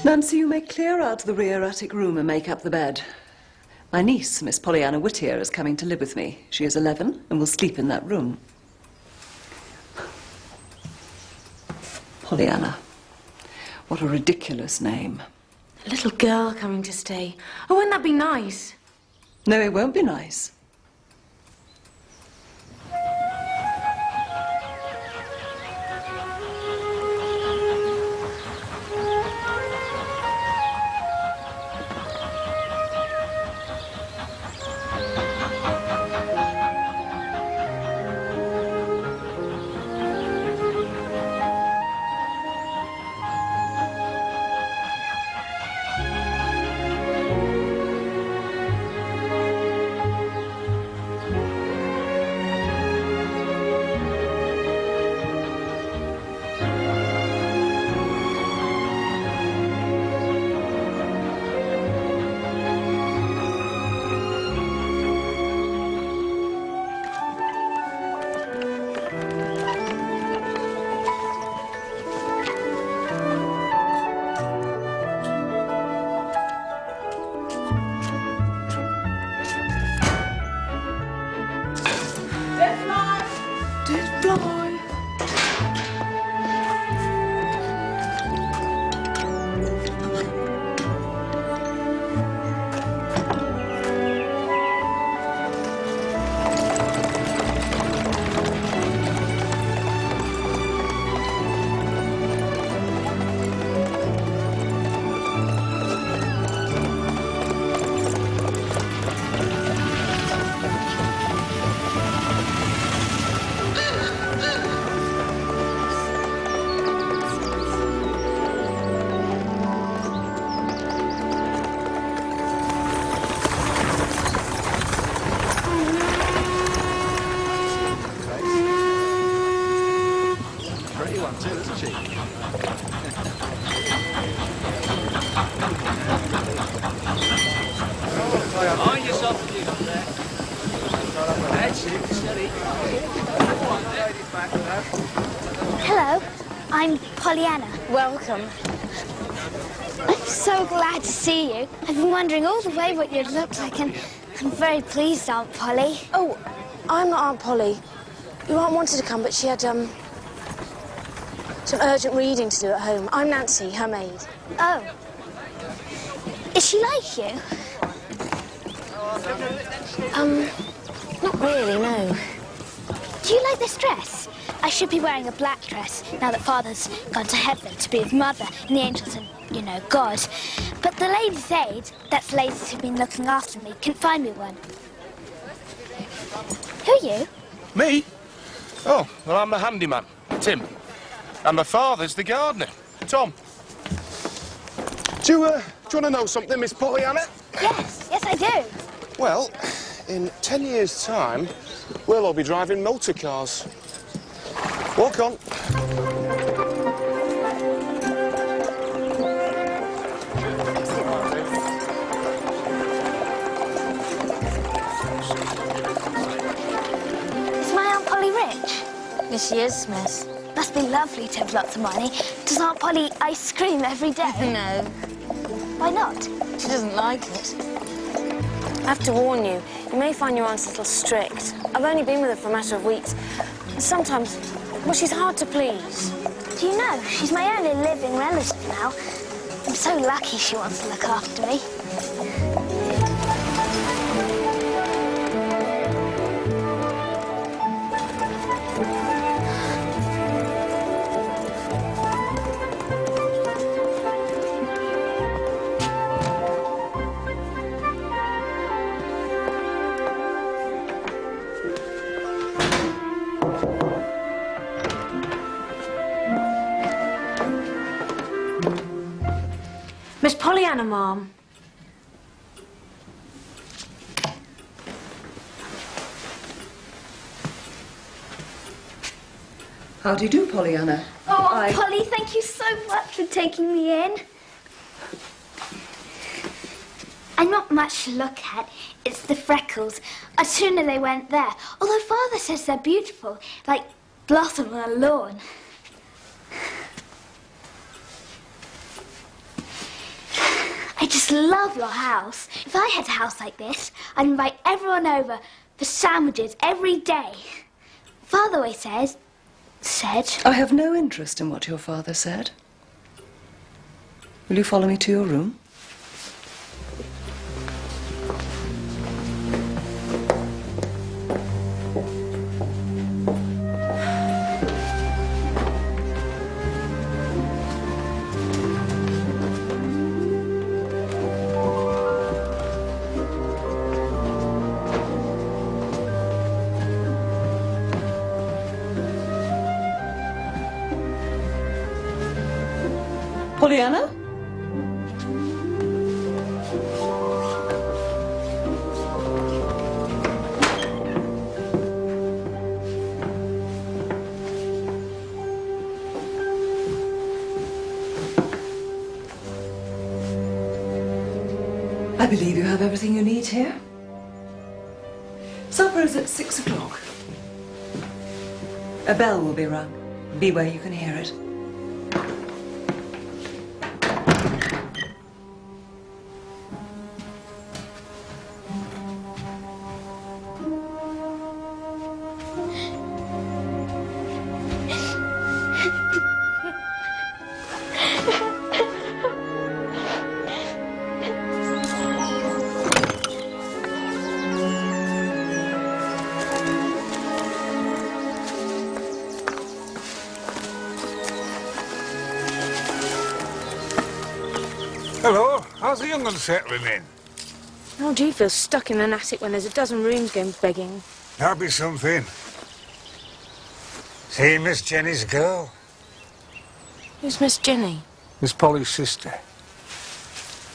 Nancy, you may clear out the rear attic room and make up the bed. My niece, Miss Pollyanna Whittier, is coming to live with me. She is 11 and will sleep in that room. Pollyanna. What a ridiculous name. A little girl coming to stay. Oh, wouldn't that be nice? No, it won't be nice. Hello, I'm Pollyanna. Welcome. I'm so glad to see you. I've been wondering all the way what you'd look like, and I'm very pleased, Aunt Polly. Oh, I'm not Aunt Polly. Your aunt wanted to come, but she had, some urgent reading to do at home. I'm Nancy, her maid. Oh. Is she like you? Not really, no. Do you like this dress? I should be wearing a black dress now that Father's gone to heaven to be with Mother and the angels and, you know, God. But the Ladies' Aid, that's the ladies who've been looking after me, couldn't find me one. Who are you? Me? Oh, well, I'm the handyman, Tim. And my father's the gardener, Tom. Do you want to know something, Miss Pollyanna? Yes, I do. Well, in 10 years' time, we'll all be driving motor cars. Walk on. Is my Aunt Polly rich? Yes, she is, Miss. Must be lovely to have lots of money. Does Aunt Polly ice cream every day? No, Why not? she doesn't like it. I have to warn you, you may find your aunt a little strict. I've only been with her for a matter of weeks. Sometimes, well, she's hard to please. Do you know, she's my only living relative now. I'm so lucky she wants to look after me. Miss Pollyanna, Ma'am. How do you do, Pollyanna? Oh, Aunt Polly, thank you so much for taking me in. I'm not much to look at. It's the freckles. I'd sooner they went there. Although Father says they're beautiful, like blossom on a lawn. I just love your house. If I had a house like this, I'd invite everyone over for sandwiches every day. Father always said... I have no interest in what your father said. Will you follow me to your room? Pollyanna? I believe you have everything you need here. Supper is at 6 o'clock. A bell will be rung. Be where you can hear it. Hello, how's the young one settling in? How do you feel stuck in an attic when there's a dozen rooms going begging? That'll be something. See Miss Jenny's girl? Who's Miss Jenny? Miss Polly's sister.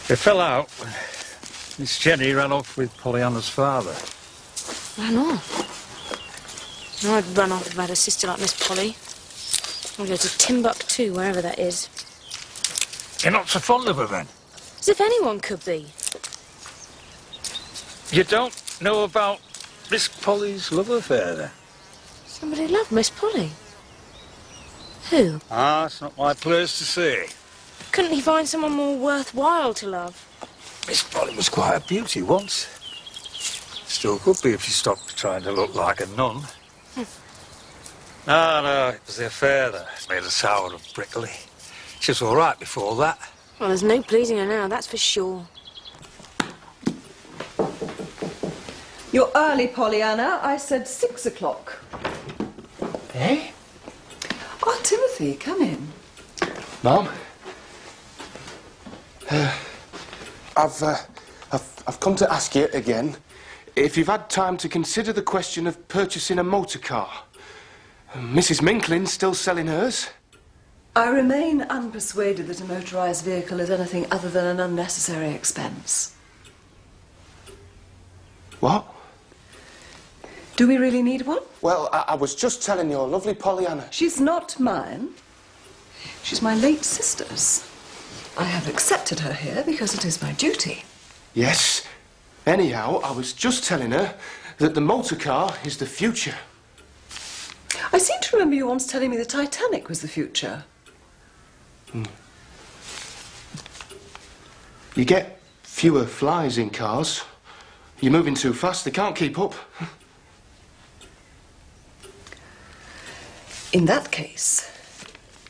They fell out when Miss Jenny ran off with Pollyanna's father. Ran off? I'd run off if I had a sister like Miss Polly. I'd go to Timbuktu, wherever that is. You're not so fond of her then? As if anyone could be. You don't know about Miss Polly's love affair then? Somebody loved Miss Polly. Who? Ah, it's not my place to say. Couldn't he find someone more worthwhile to love? Miss Polly was quite a beauty once. Still could be if she stopped trying to look like a nun. No, it was the affair that made her sour and prickly. She was all right before that. Well, there's no pleasing her now, that's for sure. You're early, Pollyanna. I said 6 o'clock. Eh? Oh, Timothy, come in. Mum? I've come to ask you again if you've had time to consider the question of purchasing a motor car. Mrs. Minklin's still selling hers. I remain unpersuaded that a motorised vehicle is anything other than an unnecessary expense. What? Do we really need one? Well, I was just telling your lovely Pollyanna. She's not mine. She's my late sister's. I have accepted her here because it is my duty. Yes. Anyhow, I was just telling her that the motor car is the future. I seem to remember you once telling me the Titanic was the future. You get fewer flies in cars. You're moving too fast, they can't keep up. In that case,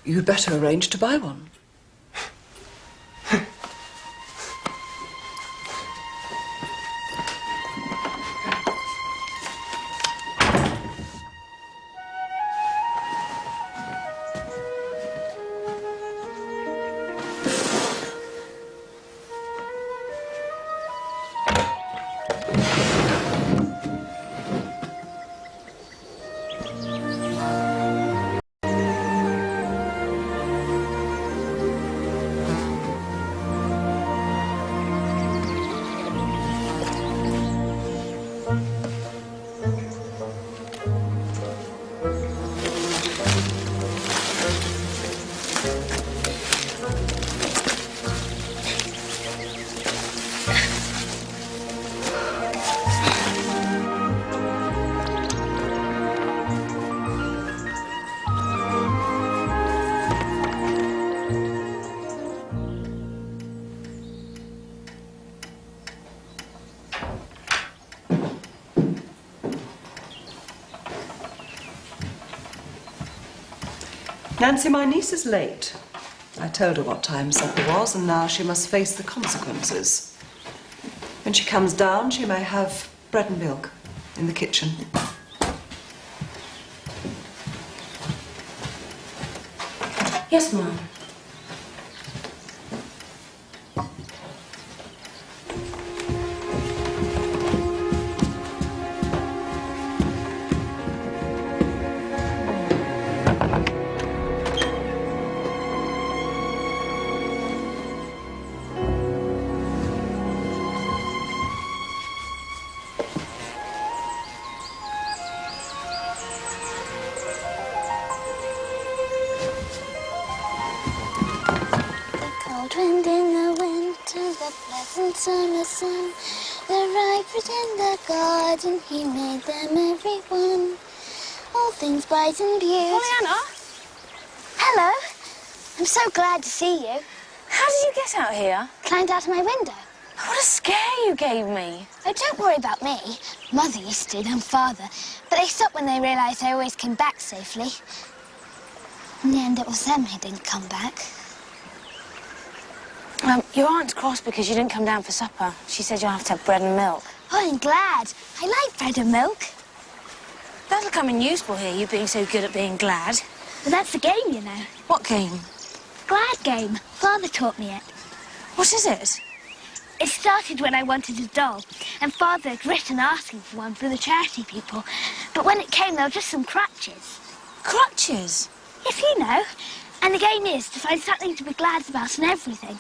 you'd better arrange to buy one. Nancy, my niece is late. I told her what time supper was, and now she must face the consequences. When she comes down, she may have bread and milk in the kitchen. Yes, Mum. Cold wind in the winter, the pleasant summer sun, the ripers in the garden, he made them every one. All things bright and beautiful. Pollyanna? Hello. I'm so glad to see you. How did you get out here? Climbed out of my window. What a scare you gave me. Oh, don't worry about me. Mother used to, and Father. But they stopped when they realised I always came back safely. In the end, it was them who didn't come back. Your aunt's cross because you didn't come down for supper. She said you'll have to have bread and milk. Oh, I'm glad. I like bread and milk. That'll come in useful here, you being so good at being glad. But that's the game, you know. What game? Glad game. Father taught me it. What is it? It started when I wanted a doll, and Father had written asking for one for the charity people. But when it came, there were just some crutches. Crutches? Yes, you know. And the game is to find something to be glad about in everything.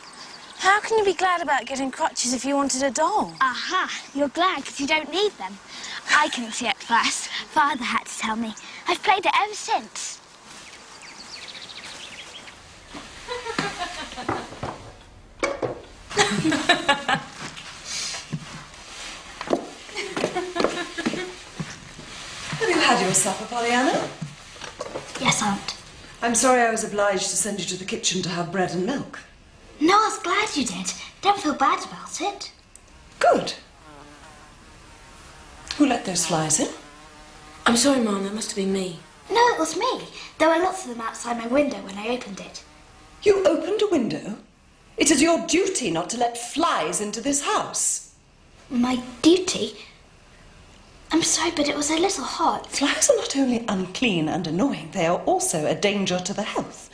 How can you be glad about getting crutches if you wanted a doll? Aha, you're glad because you don't need them. I couldn't see at first. Father had to tell me. I've played it ever since. Have you had your supper, Pollyanna? Yes, Aunt. I'm sorry I was obliged to send you to the kitchen to have bread and milk. No, I was glad you did. Don't feel bad about it. Good. Who let those flies in? I'm sorry, Mum, that must have been me. No, it was me. There were lots of them outside my window when I opened it. You opened a window? It is your duty not to let flies into this house. My duty? I'm sorry, but it was a little hot. Flies are not only unclean and annoying, they are also a danger to the health.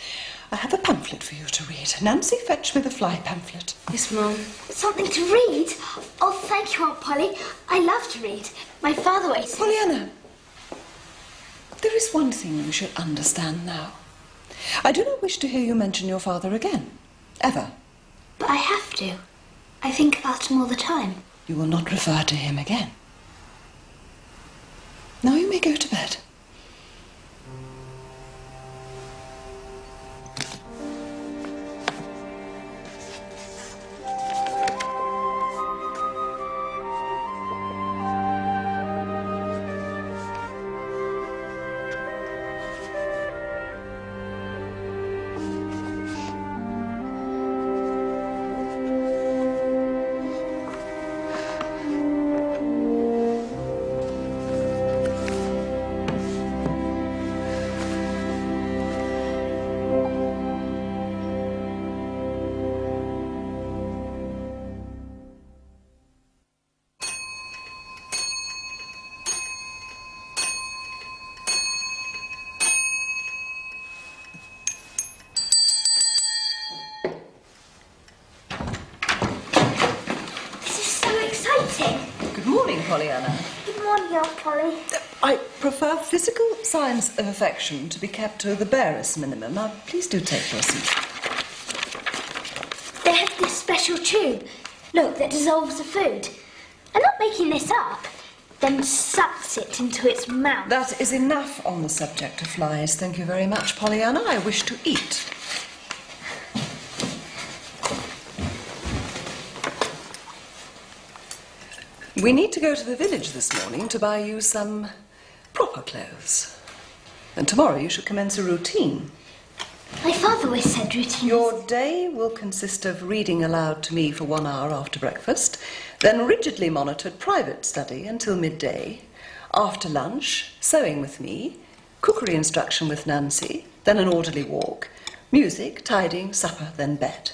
I have a pamphlet for you to read. Nancy, fetch me the fly pamphlet. Yes, Mum. Something to read? Oh, thank you, Aunt Polly. I love to read. My father always said... Pollyanna, there is one thing you should understand now. I do not wish to hear you mention your father again. Ever. But I have to. I think about him all the time. You will not refer to him again. Now you may go to bed. Good morning, Pollyanna. Good morning, Aunt Polly. I prefer physical signs of affection to be kept to the barest minimum. Now, please do take your seat. They have this special tube, look, that dissolves the food. I'm not making this up. Then sucks it into its mouth. That is enough on the subject of flies. Thank you very much, Pollyanna. I wish to eat. We need to go to the village this morning to buy you some proper clothes. And tomorrow you should commence a routine. My father always said routine. Your day will consist of reading aloud to me for 1 hour after breakfast, then rigidly monitored private study until midday, after lunch, sewing with me, cookery instruction with Nancy, then an orderly walk. Music, tidying, supper, then bed.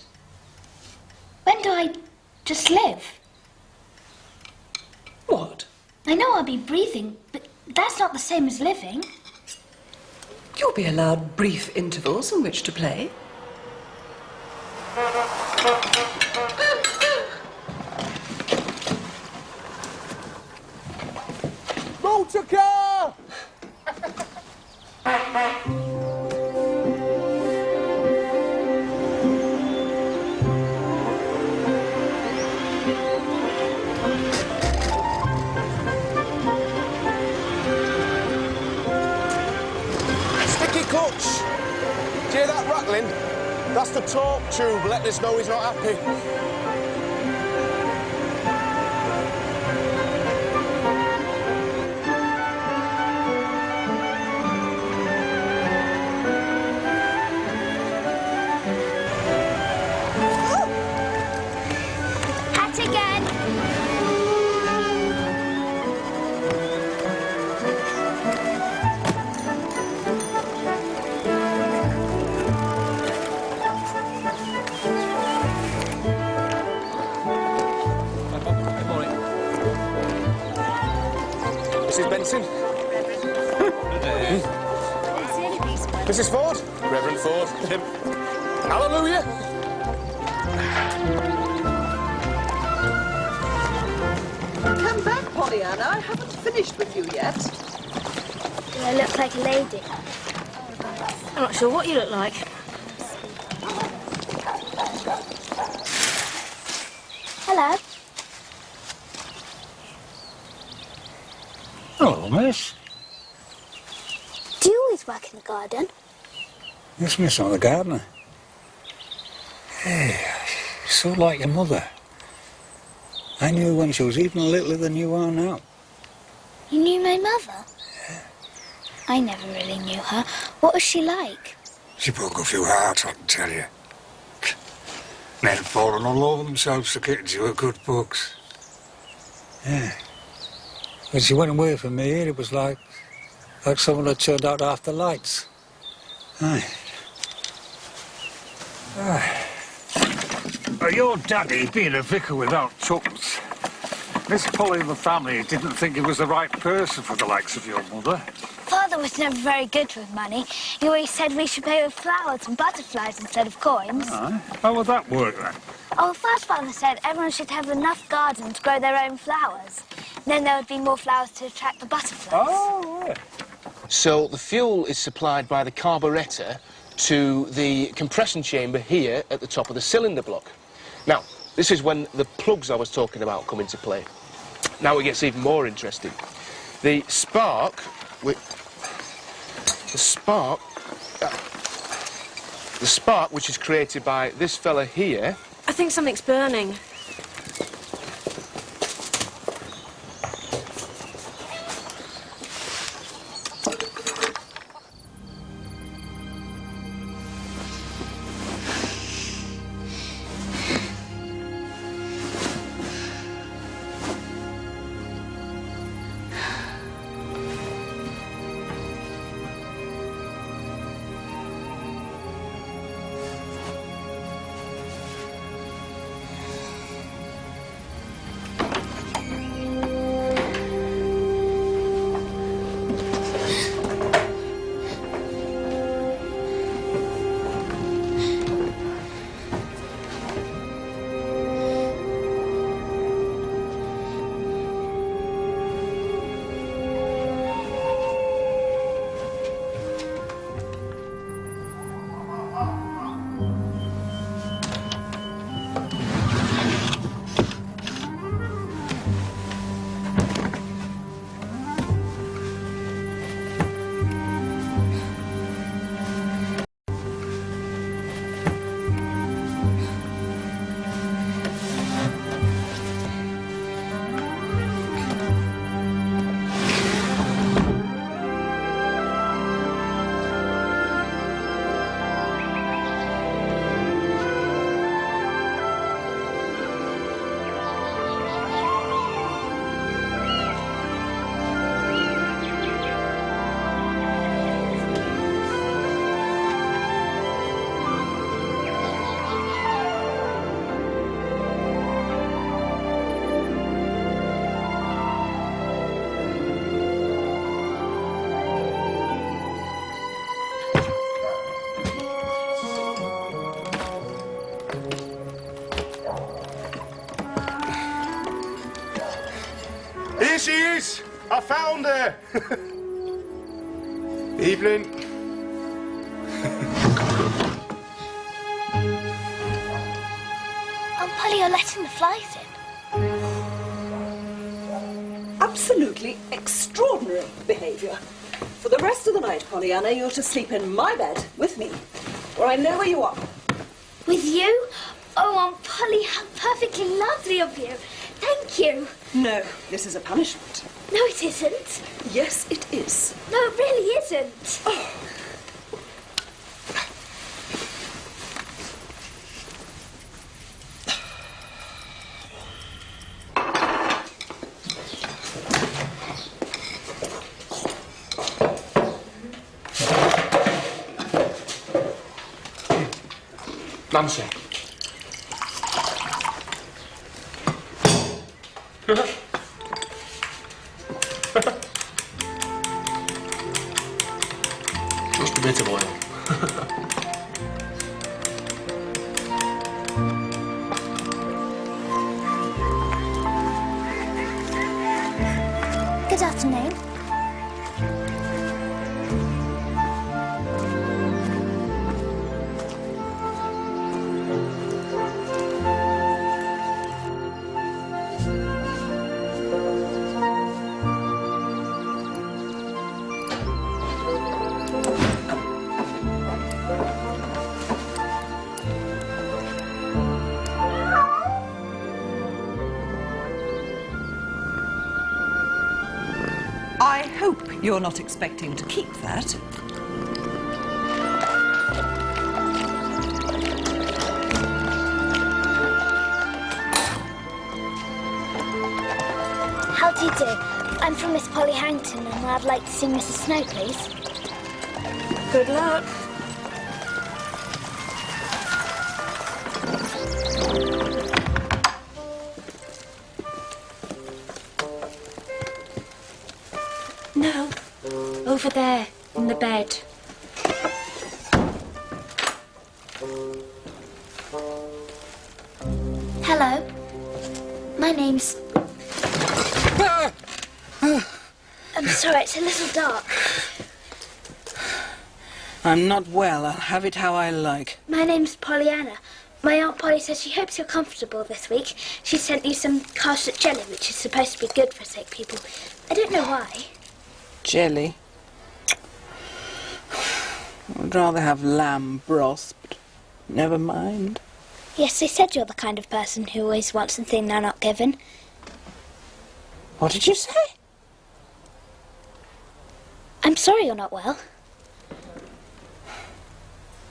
When do I just live? What? I know I'll be breathing, but that's not the same as living. You'll be allowed brief intervals in which to play. Motor car! Sticky clutch. Do you hear that rattling? That's the torque tube letting us know he's not happy. Hat again. Good morning. Mrs. Benson? Mrs. Ford? Reverend Ford. Tim. Hallelujah! Come back, Pollyanna. I haven't finished with you yet. Do I look like a lady? I'm not sure what you look like. Hello. Hello, miss. Do you always work in the garden? Yes, miss, I'm the gardener. Hey, so like your mother. I knew when she was even littler than you are now. You knew my mother? I never really knew her. What was she like? She broke a few hearts, I can tell you. Men had fallen all over themselves to get into her good books. Yeah. When she went away from me, it was like someone had turned out half the lights. Aye. Aye. Your daddy being a vicar without chums. Miss Polly and the family didn't think he was the right person for the likes of your mother. Father was never very good with money. He always said we should pay with flowers and butterflies instead of coins. Aye. How would that work then? Oh, first Father said everyone should have enough garden to grow their own flowers. Then there would be more flowers to attract the butterflies. Oh, right. So the fuel is supplied by the carburettor to the compression chamber here at the top of the cylinder block. Now, this is when the plugs I was talking about come into play. Now it gets even more interesting. The spark which is created by this fella here. I think something's burning. I found her! Evening. Oh, Polly, you're letting the flies in. Absolutely extraordinary behaviour. For the rest of the night, Pollyanna, you're to sleep in my bed with me, where I know where you are. With you? Oh, Aunt Polly, how perfectly lovely of you. Thank you. No, this is a punishment. No, it isn't. Yes, it is. No, it really isn't. Oh. Nancy. Just a bit of oil. Good afternoon. I hope you're not expecting to keep that. How do you do? I'm from Miss Polly Harrington and I'd like to see Mrs. Snow, please. Good luck. No, over there, in the bed. Hello. My name's... I'm sorry, it's a little dark. I'm not well. I'll have it how I like. My name's Pollyanna. My Aunt Polly says she hopes you're comfortable this week. She sent you some cashew jelly, which is supposed to be good for sick people. I don't know why. Jelly? I'd rather have lamb broth, but never mind. Yes, they said you're the kind of person who always wants a thing they're not given. What did you say? I'm sorry you're not well.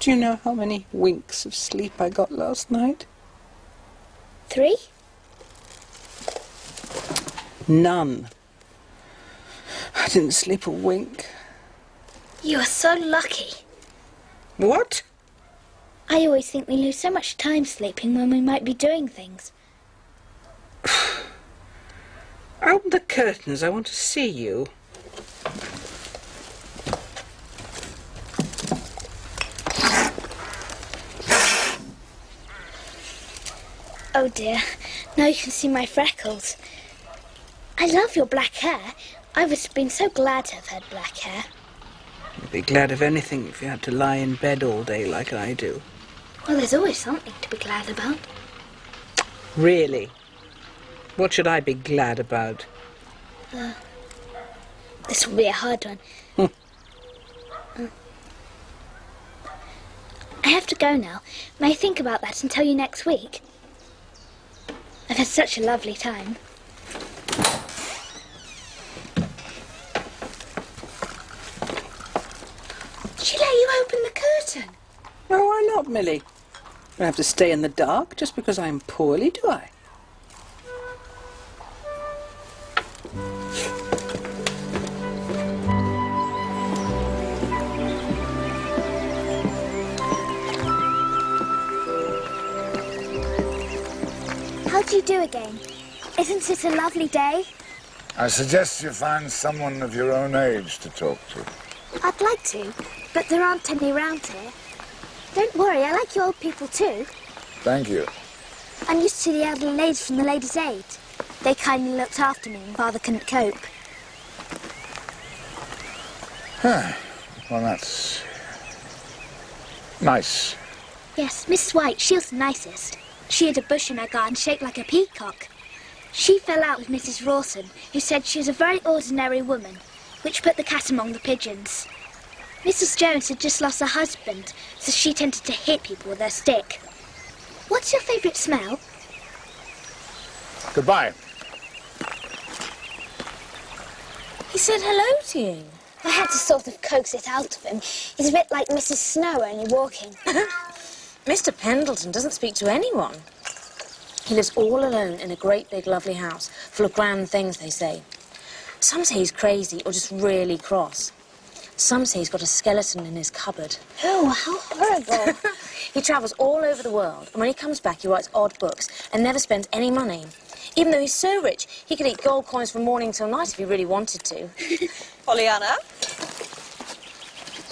Do you know how many winks of sleep I got last night? 3? None. I didn't sleep a wink. You are so lucky. What? I always think we lose so much time sleeping when we might be doing things. Open the curtains. I want to see you. Oh dear, now you can see my freckles. I love your black hair. I would have been so glad to have had black hair. You'd be glad of anything if you had to lie in bed all day like I do. Well, there's always something to be glad about. Really? What should I be glad about? This will be a hard one. I have to go now. May I think about that and tell you next week? I've had such a lovely time. She let you open the curtain. Oh, why not, Millie? I don't have to stay in the dark just because I'm poorly, do I? How do you do again? Isn't it a lovely day? I suggest you find someone of your own age to talk to. I'd like to, but there aren't any around here. Don't worry, I like you old people too. Thank you. I'm used to the elderly ladies from the Ladies' Aid. They kindly looked after me when Father couldn't cope. Well, that's nice. Yes, Mrs. White, she was the nicest. She had a bush in her garden shaped like a peacock. She fell out with Mrs. Rawson, who said she was a very ordinary woman, which put the cat among the pigeons. Mrs. Jones had just lost her husband, so she tended to hit people with her stick. What's your favourite smell? Goodbye. He said hello to you. I had to sort of coax it out of him. He's a bit like Mrs. Snow, only walking. Mr. Pendleton doesn't speak to anyone. He lives all alone in a great big lovely house, full of grand things, they say. Some say he's crazy or just really cross. Some say he's got a skeleton in his cupboard. Oh, how horrible. He travels all over the world, and when he comes back, he writes odd books and never spends any money. Even though he's so rich, he could eat gold coins from morning till night if he really wanted to. Pollyanna,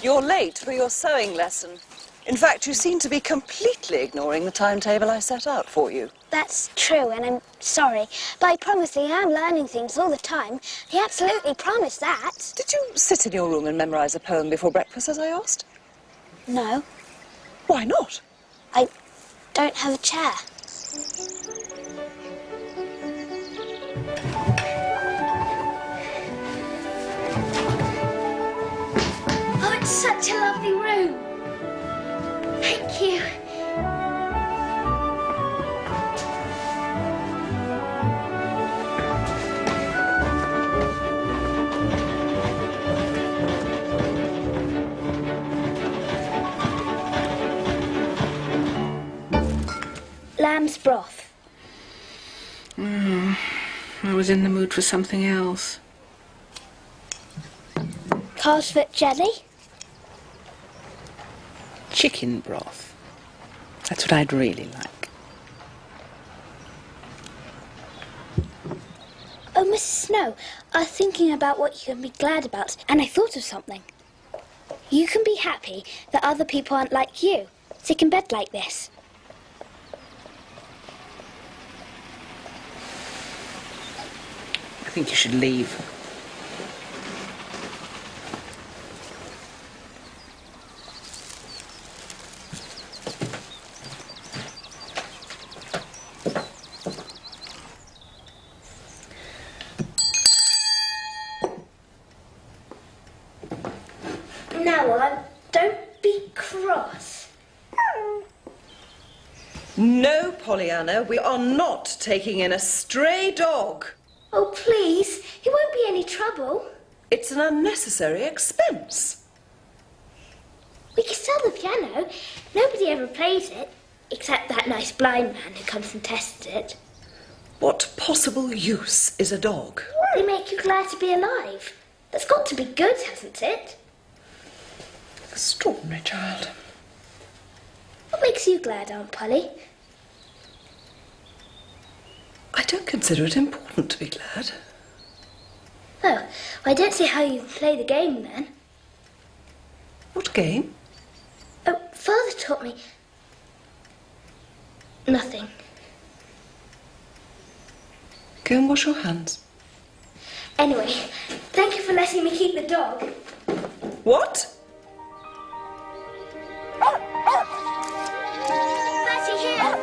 you're late for your sewing lesson. In fact, you seem to be completely ignoring the timetable I set out for you. That's true, and I'm sorry. But I promise I am learning things all the time. He absolutely promised that. Did you sit in your room and memorise a poem before breakfast, as I asked? No, Why not? I don't have a chair. Oh, it's such a lovely room. Thank you. Lamb's broth. I was in the mood for something else. Calf's foot jelly. Chicken broth. That's what I'd really like. Oh, Mrs. Snow, I was thinking about what you can be glad about, and I thought of something. You can be happy that other people aren't like you, sick in bed like this. I think you should leave. Now on, don't be cross. No, Pollyanna, we are not taking in a stray dog. Oh, please, he won't be any trouble. It's an unnecessary expense. We can sell the piano. Nobody ever plays it, except that nice blind man who comes and tests it. What possible use is a dog? They make you glad to be alive. That's got to be good, hasn't it? Extraordinary child. What makes you glad, Aunt Polly? I don't consider it important to be glad. Oh, well, I don't see how you play the game then. What game? Oh, Father taught me. Nothing. Go and wash your hands. Anyway, thank you for letting me keep the dog. What? Patty, here.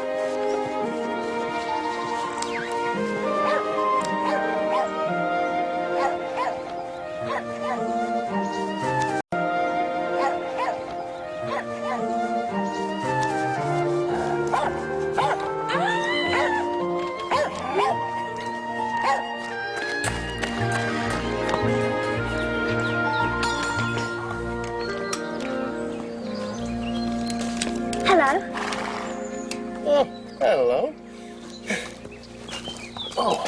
Hello. Oh, hello. Oh.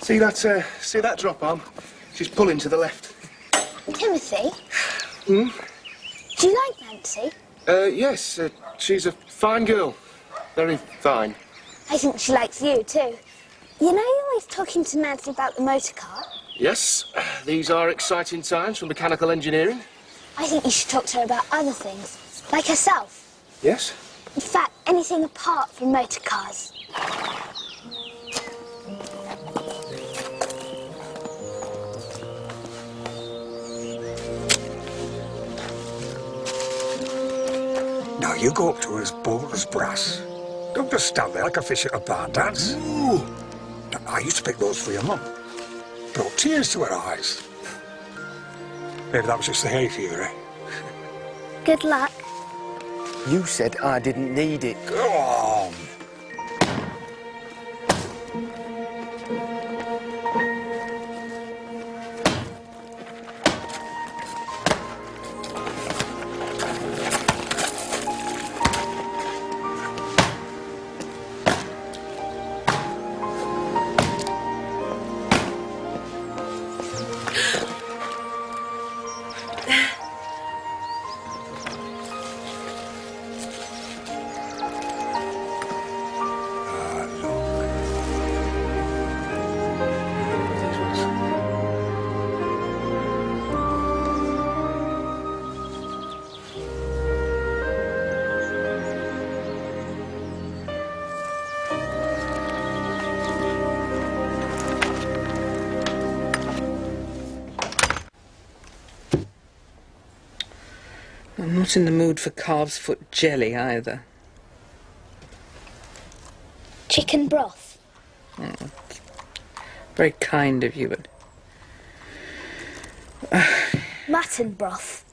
See that drop arm? She's pulling to the left. Timothy? Hmm? Do you like Nancy? Yes, she's a fine girl. Very fine. I think she likes you too. You know you're always talking to Nancy about the motor car? Yes, these are exciting times for mechanical engineering. I think you should talk to her about other things, like herself. Yes? In fact, anything apart from motor cars. you go up to her as bold as brass. Don't just stand there like a fish at a barn dance. Ooh. I used to pick those for your mum. Brought tears to her eyes. Maybe that was just the hay fever, eh? Good luck. You said I didn't need it. Go on. I'm not in the mood for calf's foot jelly either. Chicken broth. Very kind of you, but... Mutton broth.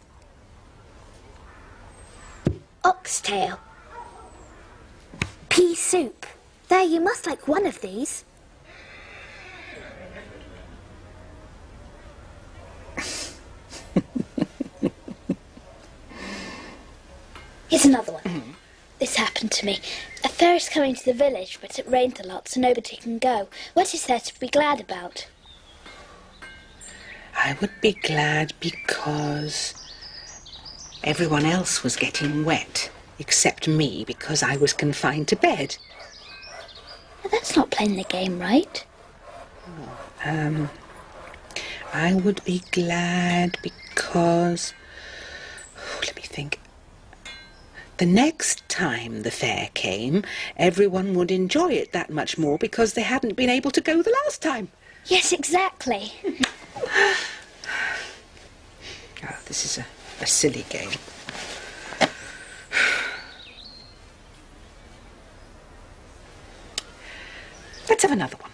Oxtail. Pea soup. There, you must like one of these. Here's another one. This happened to me. A fair is coming to the village, but it rained a lot, so nobody can go. What is there to be glad about? I would be glad because everyone else was getting wet, except me, because I was confined to bed. Well, that's not playing the game right. I would be glad because... let me think. The next time the fair came, everyone would enjoy it that much more because they hadn't been able to go the last time. Yes, exactly. Oh, this is a silly game. Let's have another one.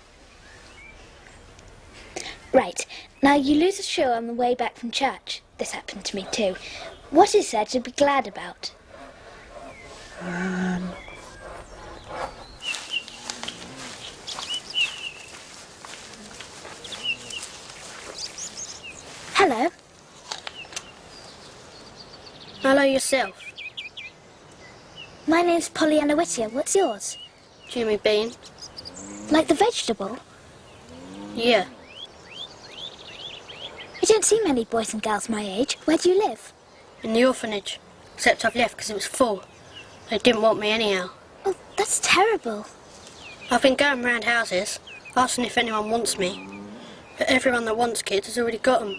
Right. Now, you lose a shoe on the way back from church. This happened to me too. What is there to be glad about? Hello. Hello yourself. My name's Pollyanna Whittier. What's yours? Jimmy Bean. Like the vegetable? Yeah. You don't see many boys and girls my age. Where do you live? In the orphanage. Except I've left because it was full. They didn't want me anyhow. Oh, that's terrible. I've been going round houses, asking if anyone wants me. But everyone that wants kids has already got them.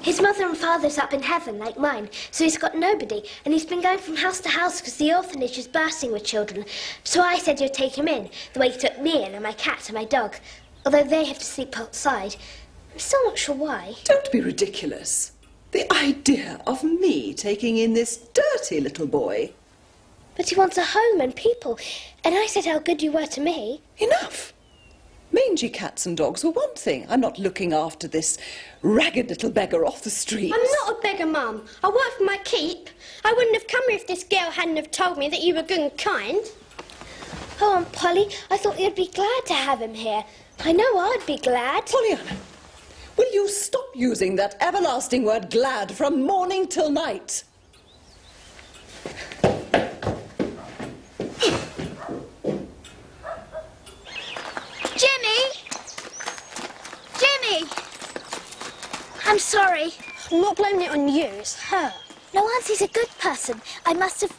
His mother and father's up in heaven, like mine, so he's got nobody, and he's been going from house to house because the orphanage is bursting with children. So I said you'd take him in, the way you took me in and my cat and my dog, although they have to sleep outside. I'm still not sure why. Don't be ridiculous. The idea of me taking in this dirty little boy. But he wants a home and people, and I said how good you were to me. Enough. Mangy cats and dogs were one thing. I'm not looking after this ragged little beggar off the street. I'm not a beggar, Mum. I work for my keep. I wouldn't have come here if this girl hadn't have told me that you were good and kind. Oh, Aunt Polly, I thought you'd be glad to have him here. I know I'd be glad. Pollyanna, will you stop using that everlasting word glad from morning till night? Jimmy! I'm sorry. I'm not blaming it on you, it's her. No, Auntie's a good person. I must have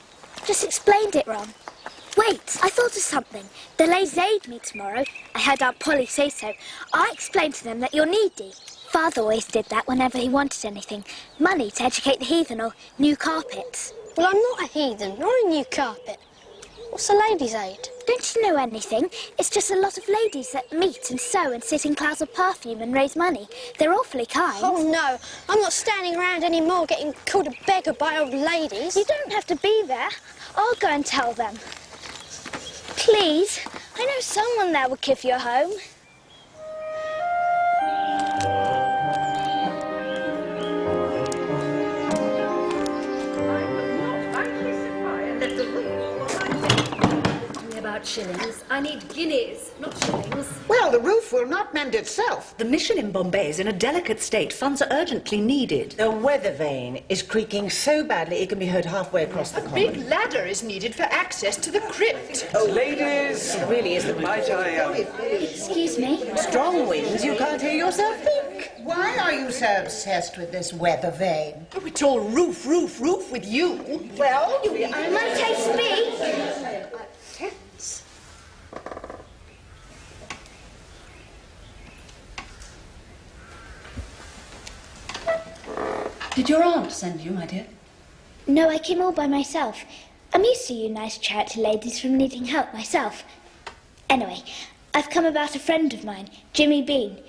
just explained it wrong. Wait, I thought of something. The ladies aid me tomorrow. I heard Aunt Polly say so. I explained to them that you're needy. Father always did that whenever he wanted anything. Money to educate the heathen or new carpets. Well, I'm not a heathen, nor a new carpet. What's a ladies' aid? Don't you know anything? It's just a lot of ladies that meet and sew and sit in clouds of perfume and raise money. They're awfully kind. Oh, no. I'm not standing around anymore getting called a beggar by old ladies. You don't have to be there. I'll go and tell them. Please, I know someone there will give you a home. About shillings. I need guineas, not shillings. Well, the roof will not mend itself. The mission in Bombay is in a delicate state. Funds are urgently needed. The weather vane is creaking so badly it can be heard halfway across the common. A big ladder is needed for access to the crypt. Oh, ladies! It really is the might I, Excuse me? Strong winds, you can't hear yourself think. Why are you so obsessed with this weather vane? Oh, it's all roof, roof, roof with you. Well, Might I speak? Did your aunt send you, my dear? No, I came all by myself. I'm used to you nice charity ladies from needing help myself. Anyway, I've come about a friend of mine, Jimmy Bean.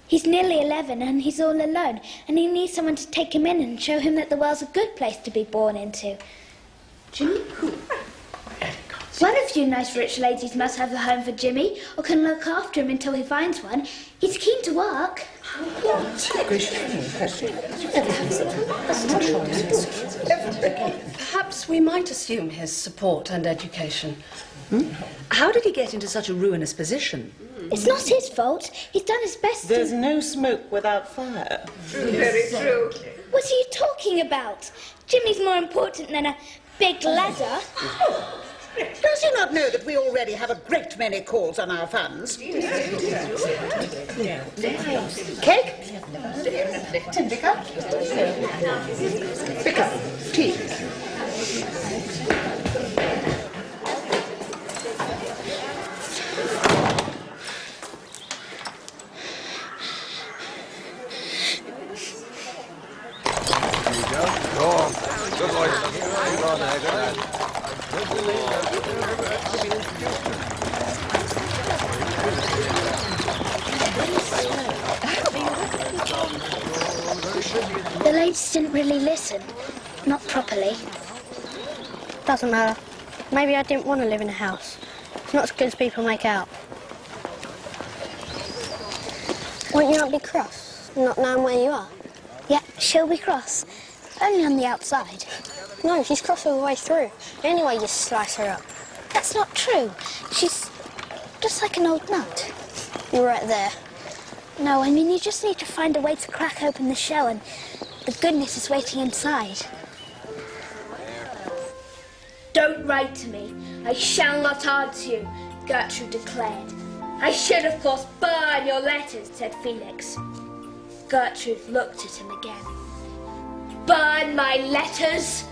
He's nearly 11 and he's all alone, and he needs someone to take him in and show him that the world's a good place to be born into. Jimmy who? One of you nice rich ladies must have a home for Jimmy, or can look after him until he finds one. He's keen to work. Perhaps we might assume his support and education. How did he get into such a ruinous position? It's not his fault. He's done his best. There's no smoke without fire. very true. What are you talking about? Jimmy's more important than a big ladder. Does he not know that we already have a great many calls on our funds? Cake? Vicar? Vicar, tea. The ladies didn't really listen. Not properly. Doesn't matter. Maybe I didn't want to live in a house. It's not as good as people make out. Won't you not be cross, not knowing where you are? Yeah, she'll be cross. Only on the outside. No, she's cross all the way through. Anyway, you slice her up. That's not true. She's just like an old nut. You're right there. No, I mean, you just need to find a way to crack open the shell and the goodness is waiting inside. Don't write to me. I shall not answer you, Gertrude declared. I should, of course, burn your letters, said Felix. Gertrude looked at him again. Burn my letters?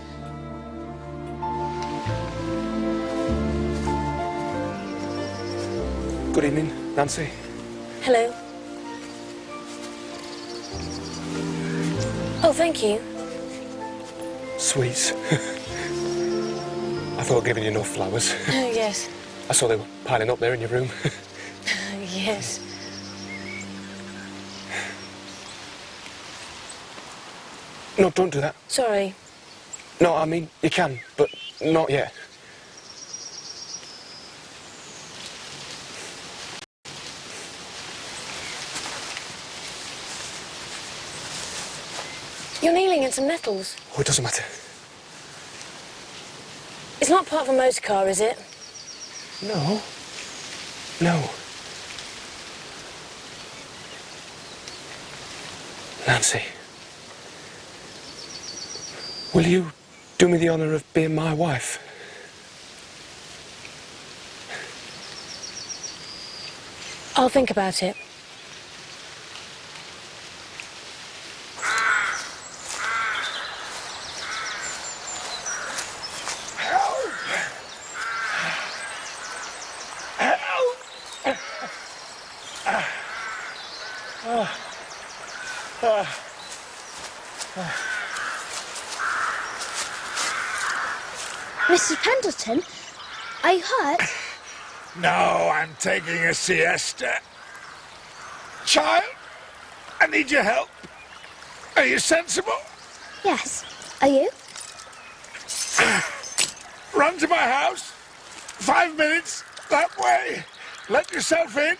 Good evening, Nancy. Hello. Oh, thank you. Sweets. I thought I'd given you enough flowers. Oh, yes. I saw they were piling up there in your room. Yes. No, don't do that. Sorry. No, I mean, you can, but not yet. You're kneeling in some nettles. Oh, it doesn't matter. It's not part of a motor car, is it? No. No. Nancy. Will you do me the honour of being my wife? I'll think about it. Mrs. Pendleton, Are you hurt? No, I'm taking a siesta. Child, I need your help. Are you sensible? Yes. Are you? Run to my house. 5 minutes, that way. Let yourself in.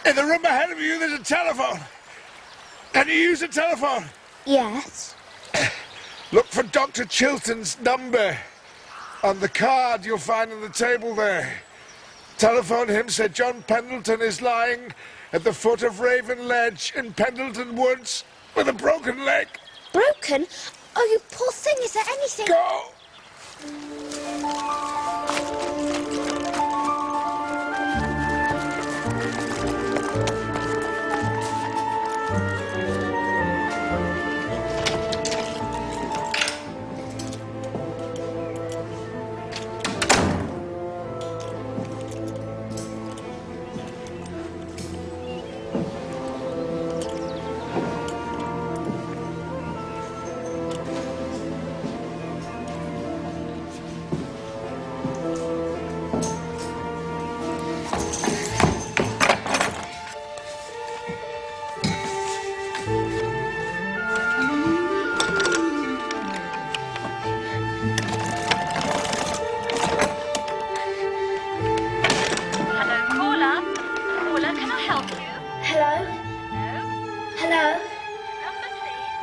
In the room ahead of you, there's a telephone. Can you use the telephone? Yes. Look for Dr. Chilton's number on the card you'll find on the table there. Telephone him, say John Pendleton is lying at the foot of Raven Ledge in Pendleton Woods with a broken leg. Broken? Oh, you poor thing. Is there anything... Go!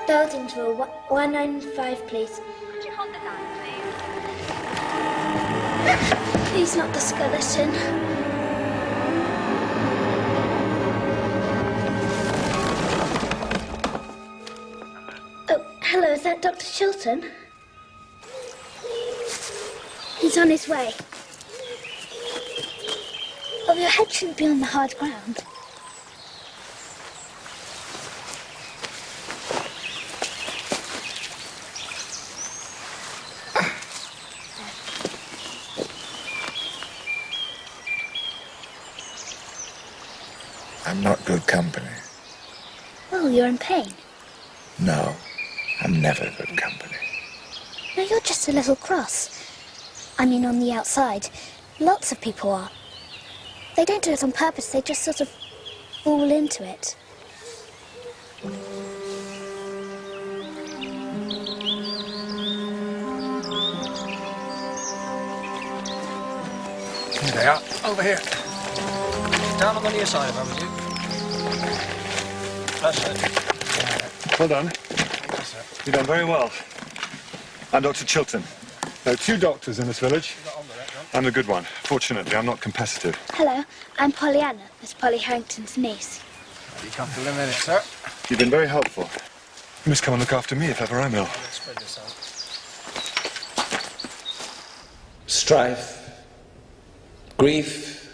Beldingsville, 195, please. Could you hold the line, please? Please, not the skeleton. Oh, hello, is that Dr. Chilton? He's on his way. Oh, your head shouldn't be on the hard ground. I'm not good company. Oh, you're in pain? No, I'm never good company. No, you're just a little cross. I mean, on the outside. Lots of people are. They don't do it on purpose, they just sort of fall into it. Here they are, over here. Down on the near side if I was you. That's it. Well done. You've done very well. I'm Dr. Chilton. There are 2 doctors in this village. I'm the good one. Fortunately, I'm not competitive. Hello, I'm Pollyanna, Miss Polly Harrington's niece. You come to live in it, sir. You've been very helpful. You must come and look after me if ever I'm ill. Spread this out. Strife, grief,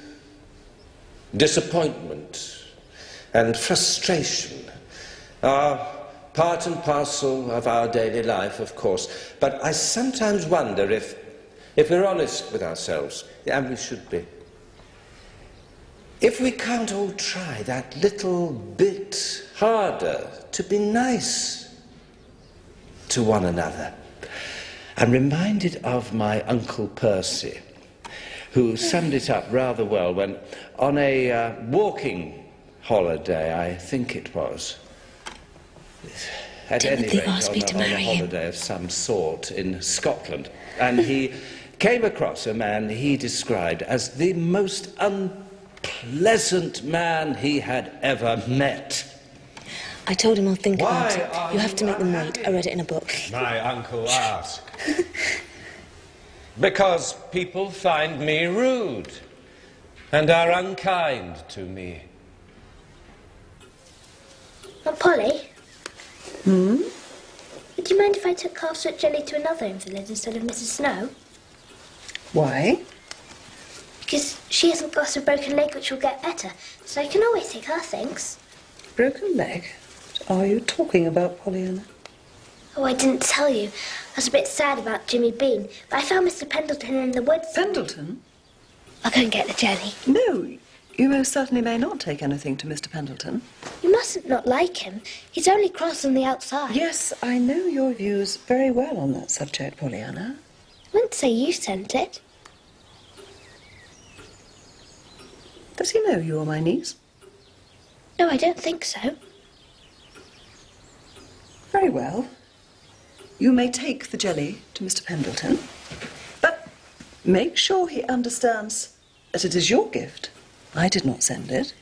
disappointment, and frustration are part and parcel of our daily life, of course. But I sometimes wonder if we're honest with ourselves, and we should be, if we can't all try that little bit harder to be nice to one another. I'm reminded of my Uncle Percy, who summed it up rather well when, on a walking holiday, I think it was, at any rate, on a holiday of some sort in Scotland, and he came across a man he described as the most unpleasant man he had ever met. I told him I'll think about it. You have to make them wait. I read it in a book. My uncle asked. Because people find me rude and are unkind to me. Aunt Polly? Would you mind if I took calf's jelly to another invalid instead of Mrs. Snow? Why? Because she hasn't got a broken leg which will get better, so I can always take her things. Broken leg? What are you talking about, Pollyanna? Oh, I didn't tell you. I was a bit sad about Jimmy Bean, but I found Mr. Pendleton in the woods. Pendleton? I'll go and get the jelly. No, you most certainly may not take anything to Mr. Pendleton. You mustn't not like him. He's only cross on the outside. Yes, I know your views very well on that subject, Pollyanna. I wouldn't say you sent it. Does he know you are my niece? No, I don't think so. Very well. You may take the jelly to Mr. Pendleton, but make sure he understands that it is your gift. I did not send it.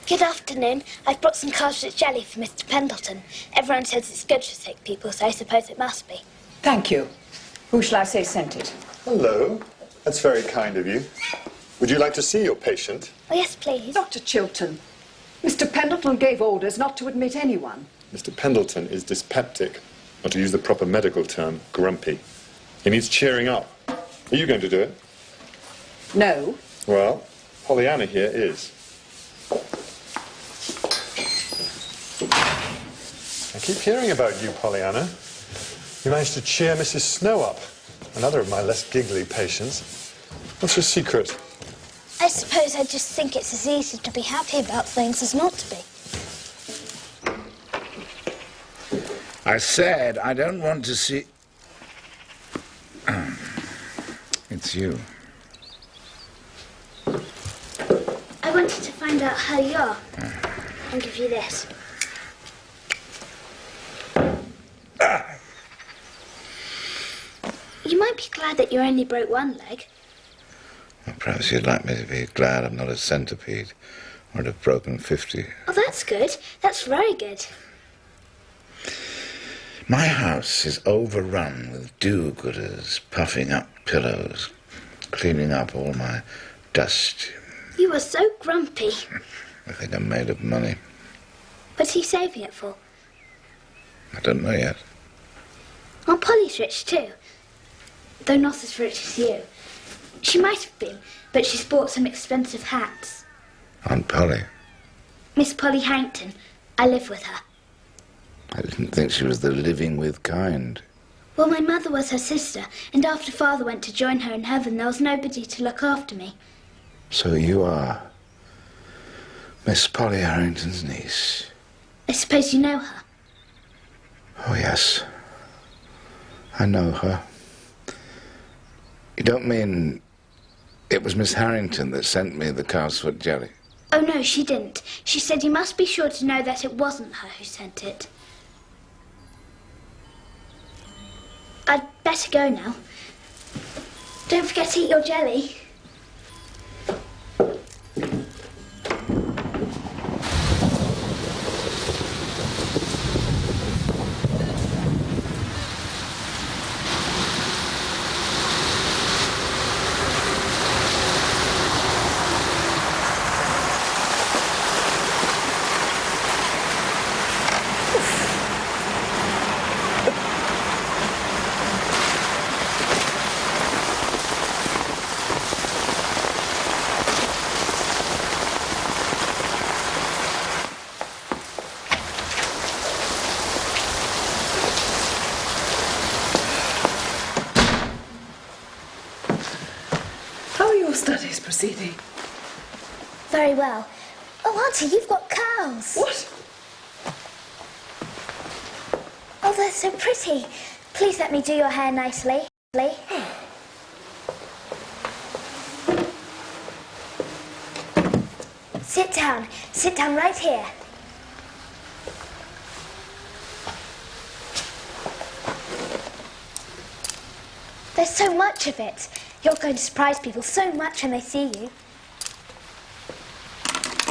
Good afternoon. I've brought some cartridge jelly for Mr. Pendleton. Everyone says it's good for sick people, so I suppose it must be. Thank you. Who shall I say sent it? Hello. That's very kind of you. Would you like to see your patient? Oh, yes, please. Dr. Chilton, Mr. Pendleton gave orders not to admit anyone. Mr. Pendleton is dyspeptic, or to use the proper medical term, grumpy. He needs cheering up. Are you going to do it? No. Well, Pollyanna here is. I keep hearing about you, Pollyanna. You managed to cheer Mrs. Snow up, another of my less giggly patients. What's your secret? I suppose I just think it's as easy to be happy about things as not to be. I said I don't want to see... It's you. I wanted to find out how you are. I'll give you this. You might be glad that you only broke one leg. Well, perhaps you'd like me to be glad I'm not a centipede, or I'd have broken 50. Oh, that's good. That's very good. My house is overrun with do-gooders, puffing up pillows, cleaning up all my dust. You are so grumpy. I think I'm made of money. What's he saving it for? I don't know yet. Aunt Polly's rich too, though not as rich as you. She might have been, but she's bought some expensive hats. Aunt Polly? Miss Polly Harrington. I live with her. I didn't think she was the living with kind. Well, my mother was her sister, and after Father went to join her in heaven, there was nobody to look after me. So you are Miss Polly Harrington's niece? I suppose you know her. Oh, yes. I know her. You don't mean it was Miss Harrington that sent me the calf's foot jelly? Oh, no, she didn't. She said you must be sure to know that it wasn't her who sent it. I'd better go now. Don't forget to eat your jelly. Studies proceeding. Very well. Oh, Auntie, you've got curls. What? Oh, they're so pretty. Please let me do your hair nicely. Sit down. Sit down right here. There's so much of it. You're going to surprise people so much when they see you.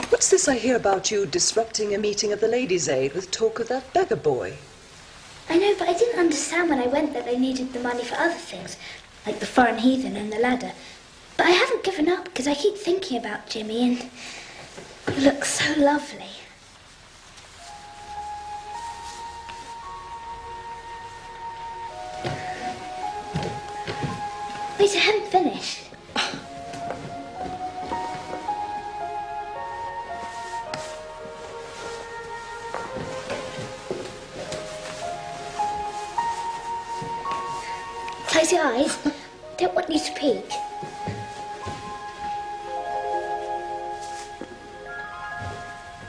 What's this I hear about you disrupting a meeting of the Ladies' Aid with talk of that beggar boy? I know, but I didn't understand when I went that they needed the money for other things, like the foreign heathen and the ladder. But I haven't given up because I keep thinking about Jimmy and he looks so lovely. Wait, I haven't finished. Close your eyes. Don't want you to peek.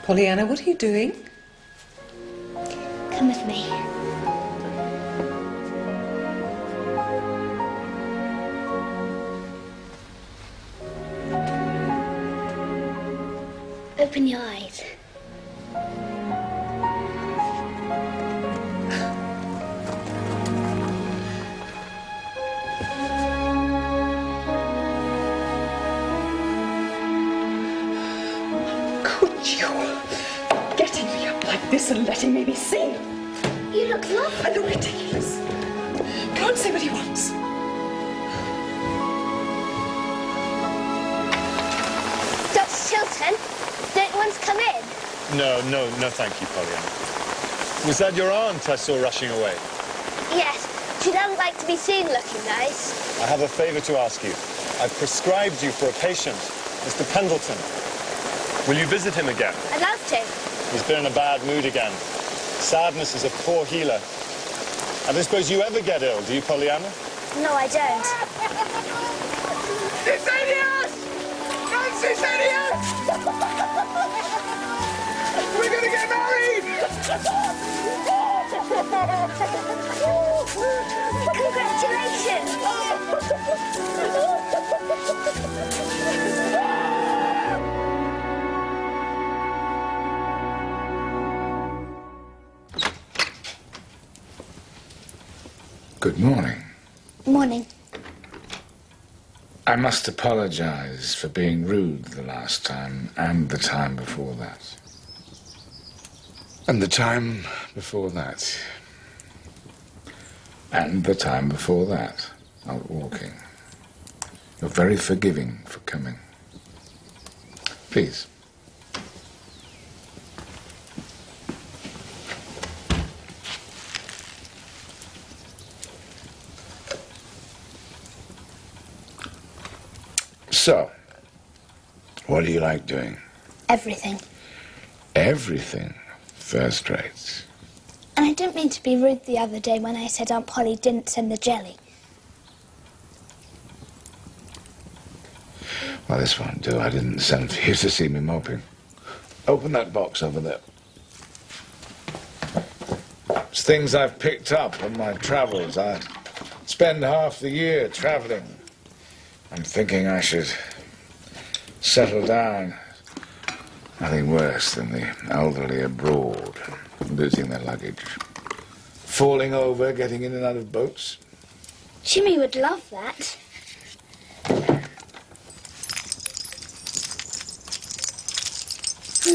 Pollyanna, what are you doing? Come with me. Open your eyes. Could you? Getting me up like this and letting me be seen. You look lovely. I look ridiculous. Go and see what he wants. Dr. Chilton, don't you want to come in? No, thank you, Pollyanna. Was that your aunt I saw rushing away? Yes. She doesn't like to be seen looking nice. I have a favour to ask you. I've prescribed you for a patient, Mr. Pendleton. Will you visit him again? I'd love to. He's been in a bad mood again. Sadness is a poor healer. I don't suppose you ever get ill, do you, Pollyanna? No, I don't. Caesarius! Not Caesarius! We're gonna get married! Congratulations! Good morning. Morning. I must apologize for being rude the last time and the time before that. And the time before that. And the time before that, out walking. You're very forgiving for coming. Please. So, what do you like doing? Everything. Everything. First rate. And I didn't mean to be rude the other day when I said Aunt Polly didn't send the jelly. Well, this won't do. I didn't send for you to see me moping. Open that box over there. It's things I've picked up on my travels. I spend half the year traveling. I'm thinking I should settle down. Nothing worse than the elderly abroad, losing their luggage, falling over, getting in and out of boats. Jimmy would love that.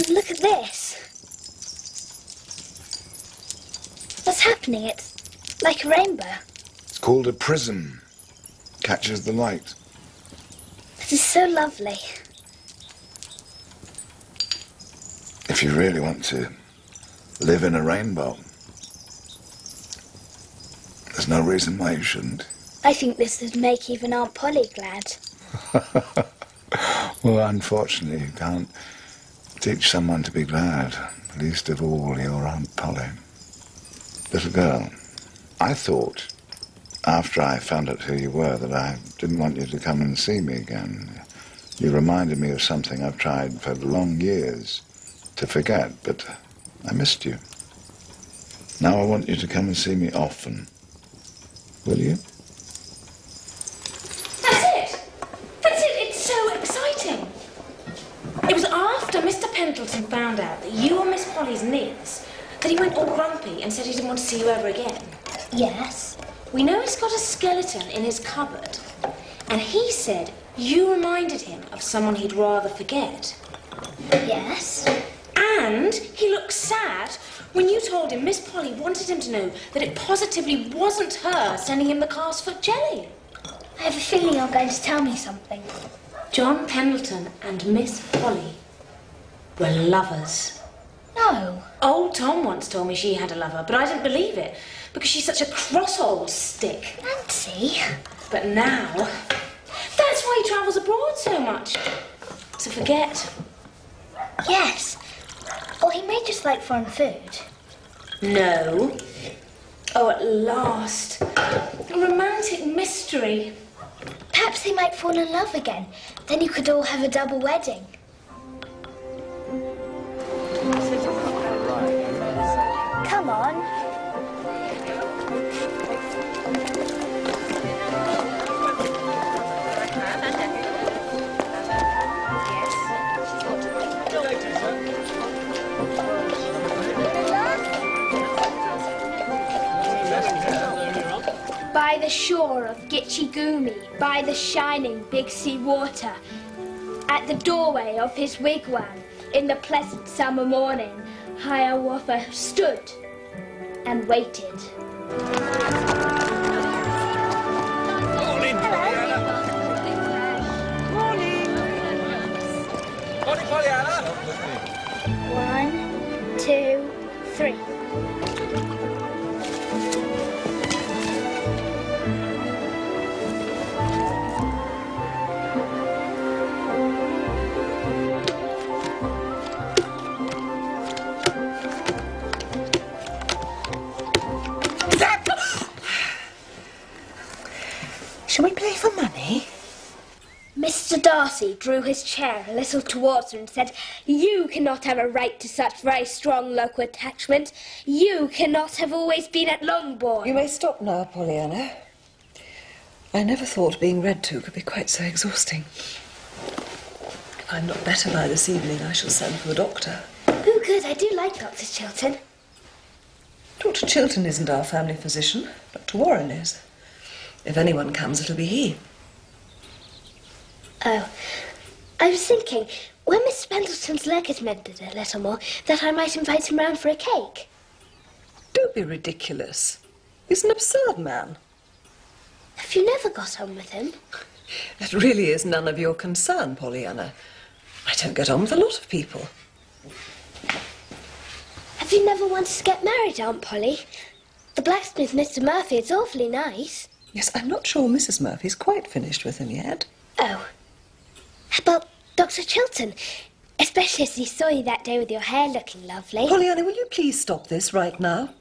Look at this. What's happening? It's like a rainbow. It's called a prism. Catches the light. This is so lovely. If you really want to live in a rainbow, there's no reason why you shouldn't. I think this would make even Aunt Polly glad. Well, unfortunately, you can't teach someone to be glad, least of all your Aunt Polly. Little girl, I thought, after I found out who you were, that I didn't want you to come and see me again. You reminded me of something I've tried for long years to forget, but I missed you. Now I want you to come and see me often. Will you? That's it! That's it! It's so exciting! It was after Mr. Pendleton found out that you were Miss Polly's niece that he went all grumpy and said he didn't want to see you ever again. Yes. We know he's got a skeleton in his cupboard, and he said you reminded him of someone he'd rather forget. Yes. And he looked sad when you told him Miss Polly wanted him to know that it positively wasn't her sending him the Carsfoot jelly. I have a feeling you're going to tell me something. John Pendleton and Miss Polly were lovers. No. Old Tom once told me she had a lover, but I didn't believe it because she's such a cross old stick. Nancy. But now, that's why he travels abroad so much. To forget. Yes. Or he may just like foreign food. No. Oh, at last. A romantic mystery. Perhaps they might fall in love again. Then you could all have a double wedding. by the shore of Gitchigumi, by the shining Big Sea water, at the doorway of his wigwam, in the pleasant summer morning, Hiawatha stood and waited. Morning, Pollyanna. Morning, Pollyanna. 1, 2, 3. Shall we play for money? Mr. Darcy drew his chair a little towards her and said, "You cannot have a right to such very strong local attachment. You cannot have always been at Longbourn." You may stop now, Pollyanna. I never thought being read to could be quite so exhausting. If I'm not better by this evening, I shall send for the doctor. Oh, good. I do like Dr. Chilton. Dr. Chilton isn't our family physician. Dr. Warren is. If anyone comes, it'll be he. Oh, I was thinking, when Mr. Pendleton's leg is mended a little more, that I might invite him round for a cake. Don't be ridiculous. He's an absurd man. Have you never got on with him? It really is none of your concern, Pollyanna. I don't get on with a lot of people. Have you never wanted to get married, Aunt Polly? The blacksmith, Mr. Murphy, is awfully nice. Yes, I'm not sure Mrs. Murphy's quite finished with him yet. Oh. How about Dr. Chilton? Especially as he saw you that day with your hair looking lovely. Pollyanna, will you please stop this right now?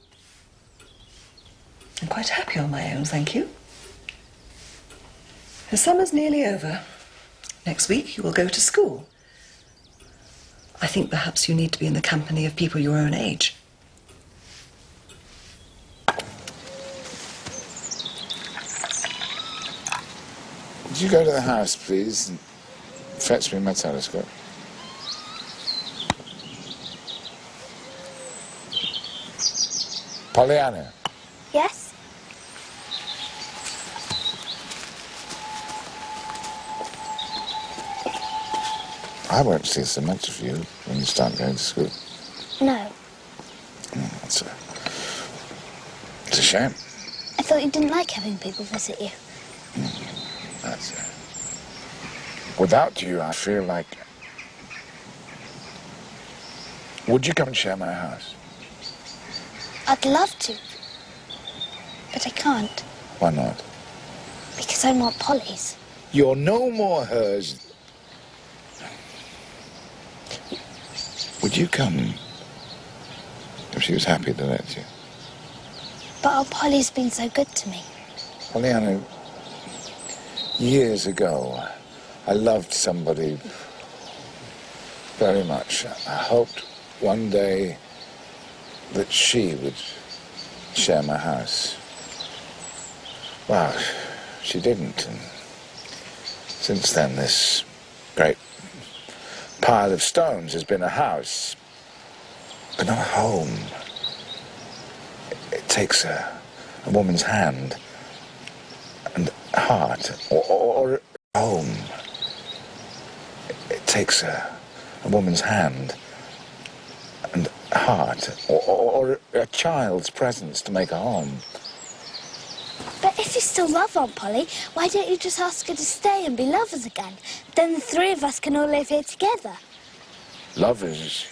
I'm quite happy on my own, thank you. The summer's nearly over. Next week you will go to school. I think perhaps you need to be in the company of people your own age. Would you go to the house, please, and fetch me my telescope? Pollyanna. Yes? I won't see so much of you when you start going to school. No. It's a shame. I thought you didn't like having people visit you. That's it. Without you, I feel like... Would you come and share my house? I'd love to. But I can't. Why not? Because I'm Aunt Polly's. You're no more hers. Would you come if she was happy to let you? But Aunt Polly's been so good to me. Pollyanna, years ago, I loved somebody very much. I hoped one day that she would share my house. Well, she didn't, and since then this great pile of stones has been a house, but not a home. It takes a woman's hand and heart, or a home. It takes a woman's hand and heart, or a child's presence to make a home. But if you still love Aunt Polly, why don't you just ask her to stay and be lovers again? Then the three of us can all live here together. Lovers?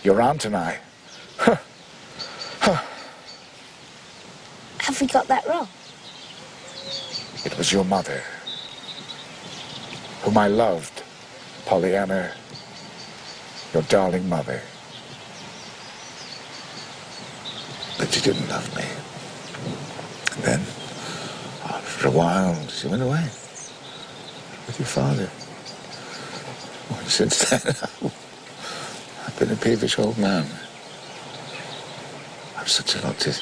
Your aunt and I? Have we got that wrong? It was your mother, whom I loved, Pollyanna, your darling mother. But she didn't love me. And then, after a while, she went away with your father. Well, since then, I've been a peevish old man. I've such a lot to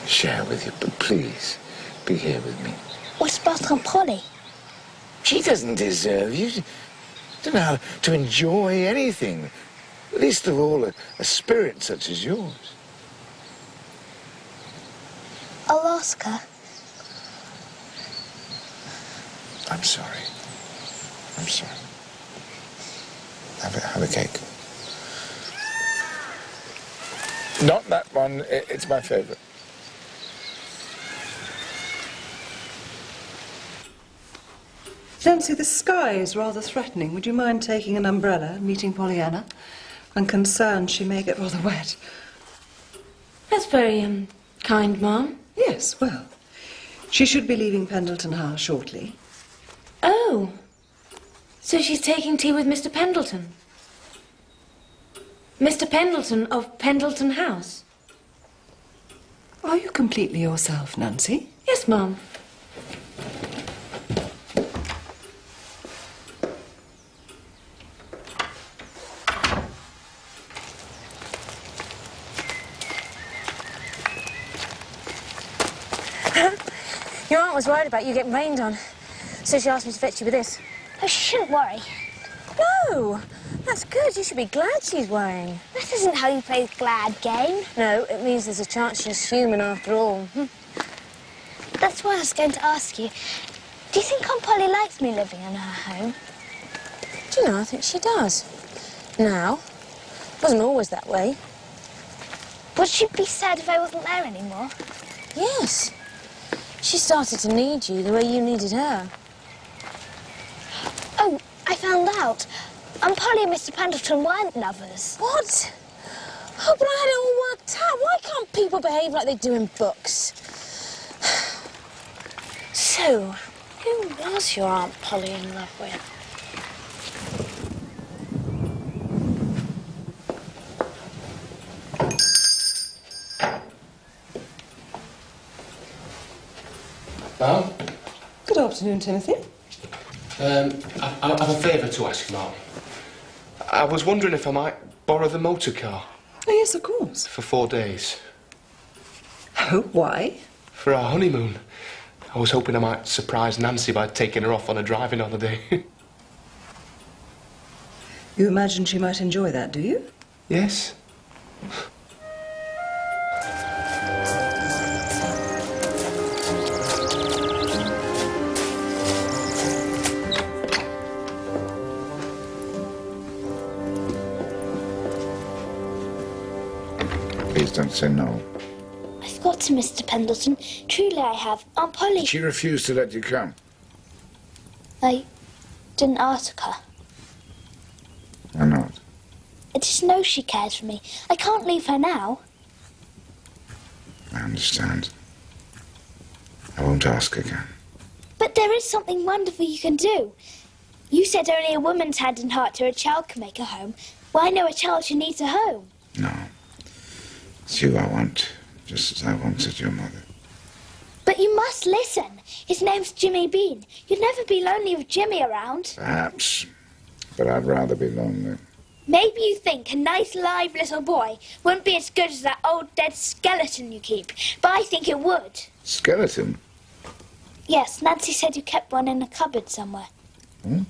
share with you, but please, be here with me. What about Aunt Polly? She doesn't deserve you. She doesn't know how to enjoy anything. Least of all, a spirit such as yours. ask her? I'm sorry. I'm sorry. Have a cake. Not that one. It's my favourite. Nancy, the sky is rather threatening. Would you mind taking an umbrella and meeting Pollyanna? I'm concerned she may get rather wet. That's very, kind, Mum. Yes, well, she should be leaving Pendleton House shortly. Oh, so she's taking tea with Mr. Pendleton? Mr. Pendleton of Pendleton House? Are you completely yourself, Nancy? Yes, Mum. Your aunt was worried about you getting rained on, so she asked me to fetch you with this. Oh, she shouldn't worry. No, that's good. You should be glad she's worrying. That isn't how you play the glad game. No, it means there's a chance she's human after all. That's why I was going to ask you. Do you think Aunt Polly likes me living in her home? Do you know, I think she does. Now, it wasn't always that way. Would she be sad if I wasn't there anymore? Yes. She started to need you the way you needed her. Oh, I found out. Aunt Polly and Mr. Pendleton weren't lovers. What? Oh, but I had it all worked out. Why can't people behave like they do in books? So, who was your Aunt Polly in love with? Ma'am? Good afternoon, Timothy. I have a favour to ask, Ma'am. I was wondering if I might borrow the motor car. Oh, yes, of course. For 4 days. Oh, why? For our honeymoon. I was hoping I might surprise Nancy by taking her off on a driving holiday. You imagine she might enjoy that, do you? Yes. Please don't say no. I've got to, Mr. Pendleton. Truly I have. Aunt Polly... She refused to let you come. I didn't ask her. Why not? I just know she cares for me. I can't leave her now. I understand. I won't ask again. But there is something wonderful you can do. You said only a woman's hand and heart to a child can make a home. Well, I know a child who needs a home. No. It's you I want, just as I wanted your mother. But you must listen. His name's Jimmy Bean. You'd never be lonely with Jimmy around. Perhaps, but I'd rather be lonely. Maybe you think a nice, live little boy wouldn't be as good as that old dead skeleton you keep, but I think it would. Skeleton? Yes, Nancy said you kept one in a cupboard somewhere. Hmm?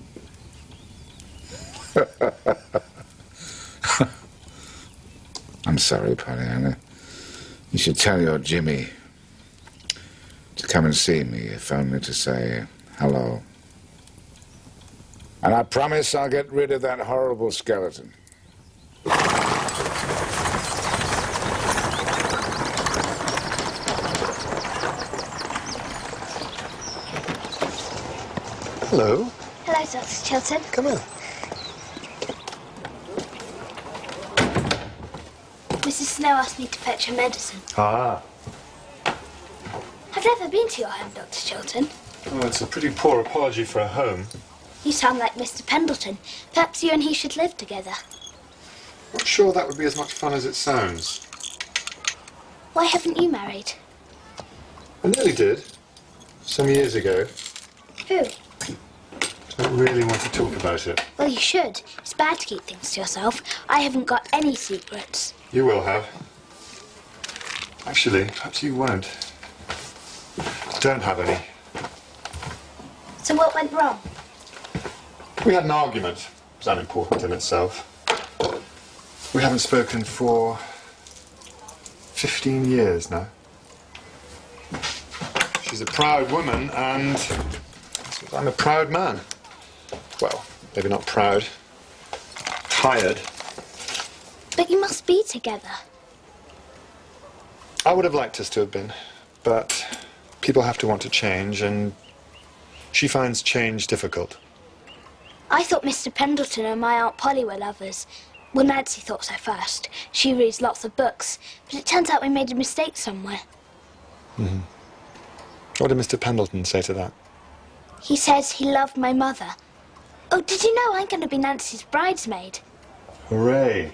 I'm sorry, Pollyanna. You should tell your Jimmy to come and see me, if only to say hello. And I promise I'll get rid of that horrible skeleton. Hello. Hello, Dr. Chilton. Come in. Mrs. Snow asked me to fetch her medicine. Ah. I've never been to your home, Dr. Chilton. Well, it's a pretty poor apology for a home. You sound like Mr. Pendleton. Perhaps you and he should live together. Not sure that would be as much fun as it sounds. Why haven't you married? I nearly did. Some years ago. Who? Don't really want to talk about it. Well, you should. It's bad to keep things to yourself. I haven't got any secrets. You will have. Actually, perhaps you won't. Don't have any. So what went wrong? We had an argument. It was unimportant in itself. We haven't spoken for 15 years now. She's a proud woman, and I'm a proud man. Well, maybe not proud. Tired. But you must be together. I would have liked us to have been, but people have to want to change, and she finds change difficult. I thought Mr. Pendleton and my Aunt Polly were lovers. Well, Nancy thought so first. She reads lots of books, but it turns out we made a mistake somewhere. Mm-hmm. What did Mr. Pendleton say to that? He says he loved my mother. Oh, did you know I'm going to be Nancy's bridesmaid? Hooray.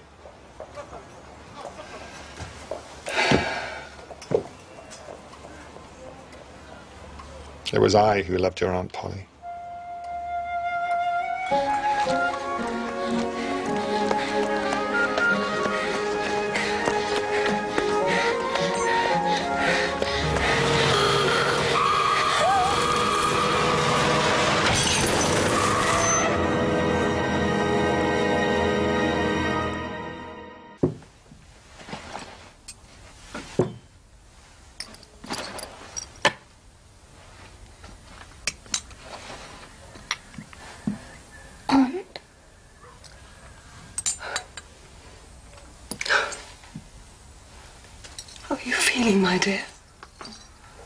It was I who loved your Aunt Polly. How are you feeling, my dear?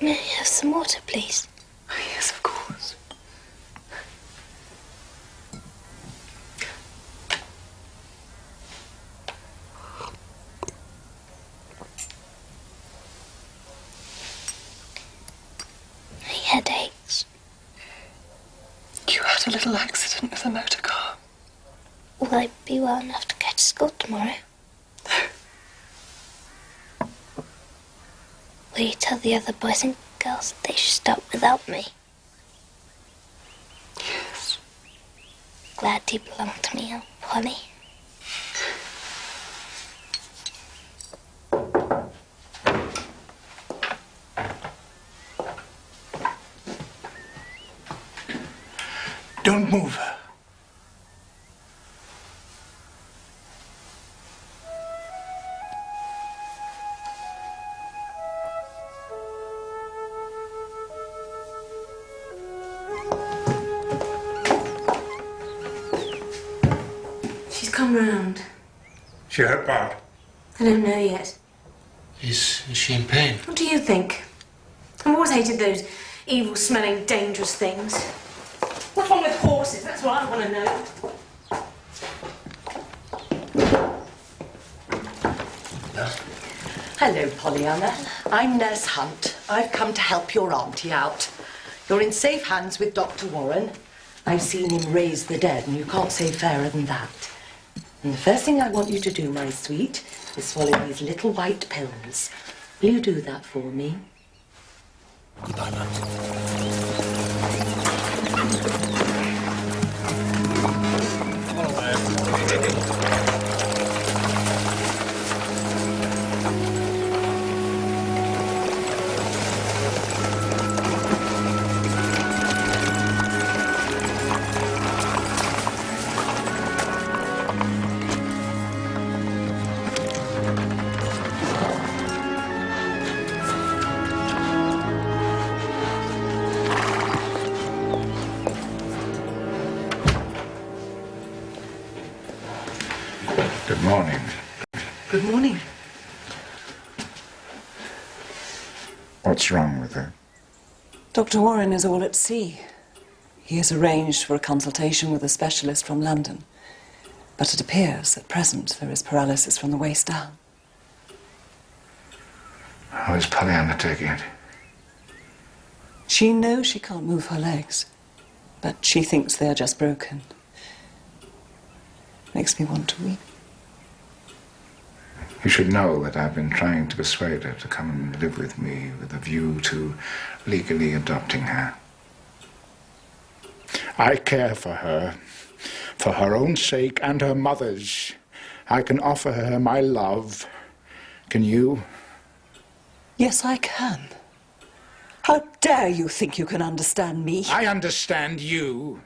May I have some water, please? Oh, yes, of course. My head aches. You had a little accident with a motor car. Will I be well enough to go to school tomorrow? Will you tell the other boys and girls that they should stop without me? Yes. Glad you belong to me, Aunt Polly. Don't move her. She's come round. She hurt bad. I don't know yet. Is she in pain? What do you think? I've always hated those evil-smelling, dangerous things. What's wrong with horses? That's what I want to know. Hello, Pollyanna. I'm Nurse Hunt. I've come to help your auntie out. You're in safe hands with Dr. Warren. I've seen him raise the dead, and you can't say fairer than that. And the first thing I want you to do, my sweet, is swallow these little white pills. Will you do that for me? Goodbye, Matt. Good morning. Good morning. What's wrong with her? Dr. Warren is all at sea. He has arranged for a consultation with a specialist from London. But it appears at present there is paralysis from the waist down. How is Pollyanna taking it? She knows she can't move her legs, but she thinks they're just broken. Makes me want to weep. You should know that I've been trying to persuade her to come and live with me with a view to legally adopting her. I care for her own sake and her mother's. I can offer her my love. Can you? Yes, I can. How dare you think you can understand me? I understand you.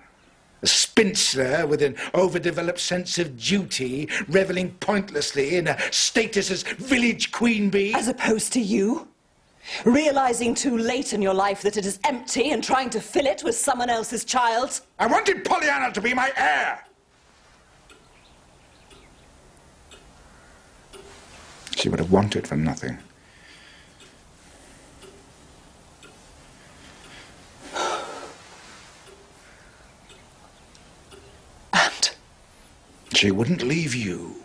A spinster with an overdeveloped sense of duty, reveling pointlessly in a status as village queen bee. As opposed to you? Realising too late in your life that it is empty and trying to fill it with someone else's child? I wanted Pollyanna to be my heir. She would have wanted for nothing. And? She wouldn't leave you.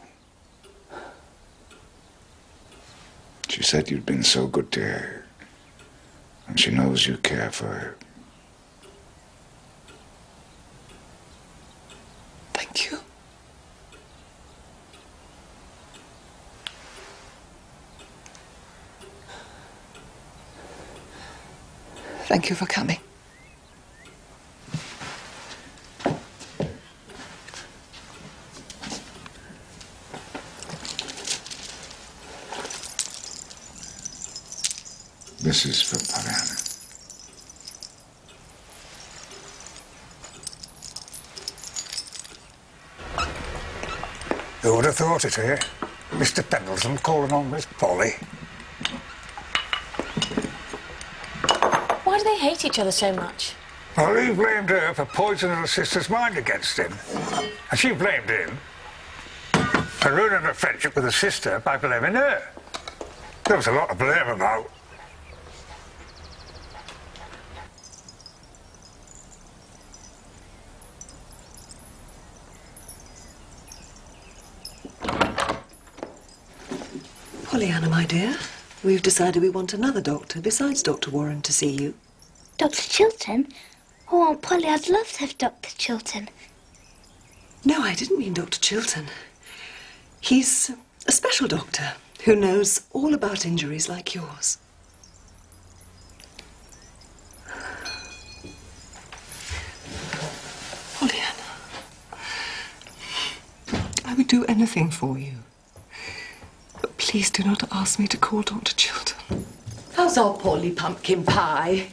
She said you'd been so good to her, and she knows you care for her. Thank you. Thank you for coming. This is for Pollyanna. Who would have thought it here? Mr. Pendleton calling on Miss Polly. Why do they hate each other so much? Well, he blamed her for poisoning her sister's mind against him. And she blamed him for ruining her friendship with her sister by blaming her. There was a lot to blame about. Pollyanna, my dear, we've decided we want another doctor besides Dr. Warren to see you. Dr. Chilton? Oh, Aunt Polly, I'd love to have Dr. Chilton. No, I didn't mean Dr. Chilton. He's a special doctor who knows all about injuries like yours. Pollyanna, I would do anything for you. But please do not ask me to call Dr. Chilton. How's our Polly pumpkin pie?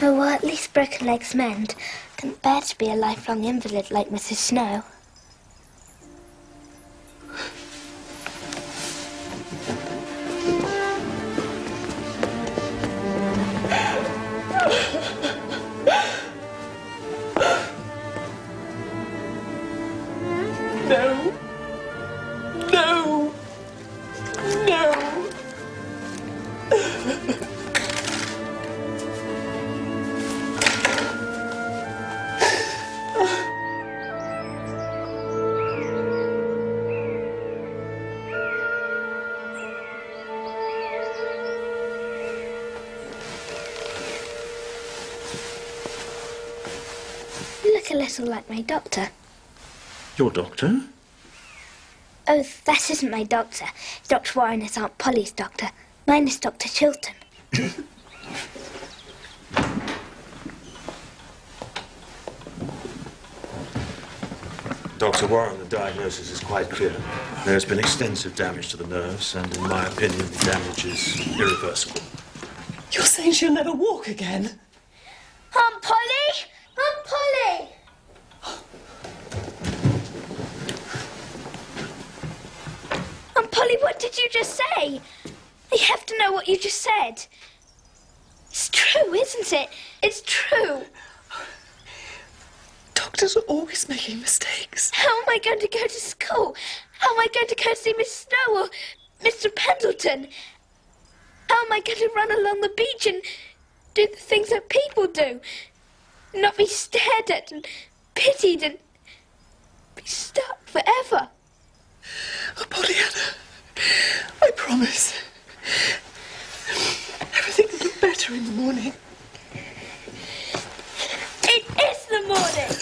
Oh, well, at least broken legs mend. Couldn't bear to be a lifelong invalid like Mrs. Snow. No. No. No. You look a little like my doctor. Your doctor? Oh, that isn't my doctor. Dr. Warren is Aunt Polly's doctor. Mine is Dr. Chilton. Dr. Warren, the diagnosis is quite clear. There has been extensive damage to the nerves, and in my opinion, the damage is irreversible. You're saying she'll never walk again? Aunt Polly! Aunt Polly! Aunt Polly, what did you just say? You have to know what you just said. It's true, isn't it? It's true. Doctors are always making mistakes. How am I going to go to school? How am I going to go see Miss Snow or Mr. Pendleton? How am I going to run along the beach and do the things that people do? Not be stared at and pitied and be stuck forever. Oh, Pollyanna, I promise. Everything will look better in the morning. It is the morning.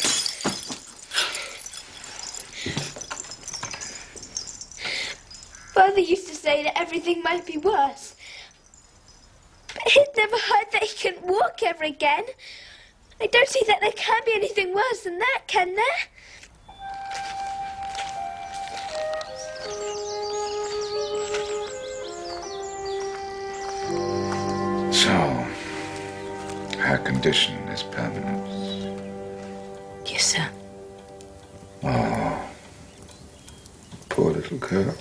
Father used to say that everything might be worse. But he'd never heard that he couldn't walk ever again. I don't see that there can be anything worse than that, can there? So, her condition is permanent. Yes, sir. Oh, poor little girl.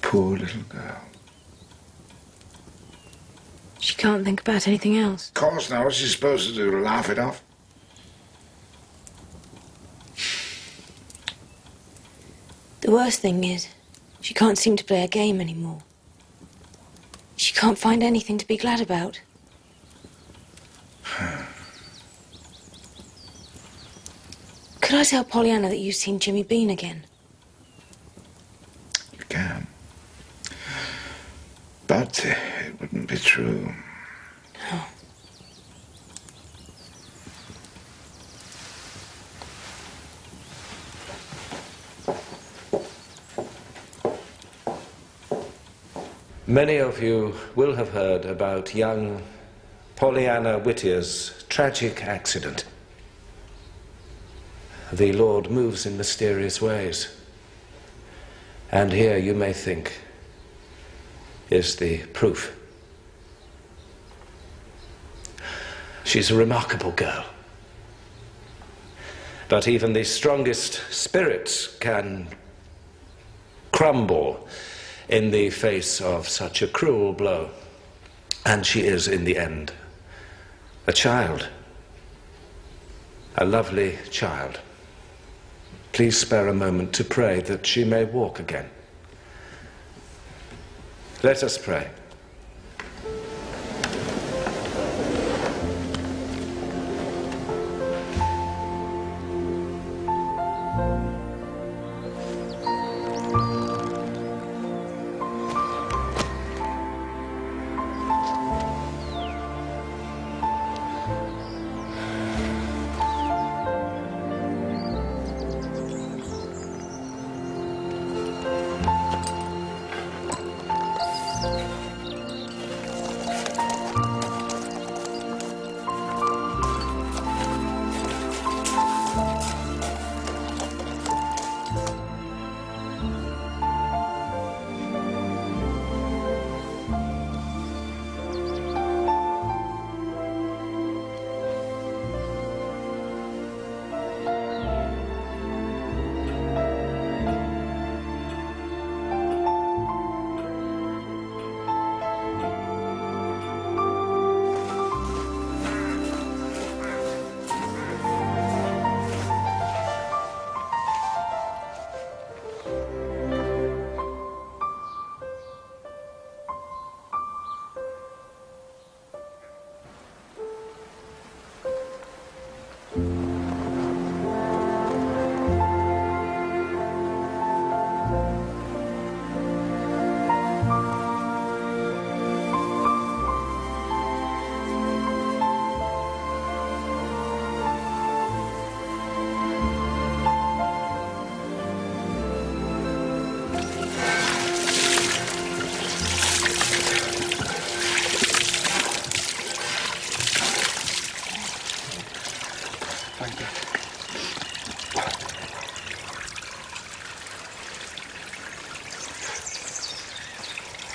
Poor little girl. She can't think about anything else. Of course not. What's she supposed to do? Laugh it off? The worst thing is, she can't seem to play a game anymore. She can't find anything to be glad about. Could I tell Pollyanna that you've seen Jimmy Bean again? You can. But it wouldn't be true. No. Many of you will have heard about young Pollyanna Whittier's tragic accident. The Lord moves in mysterious ways. And here, you may think, is the proof. She's a remarkable girl. But even the strongest spirits can crumble in the face of such a cruel blow. And she is, in the end, a child. A lovely child. Please spare a moment to pray that she may walk again. Let us pray.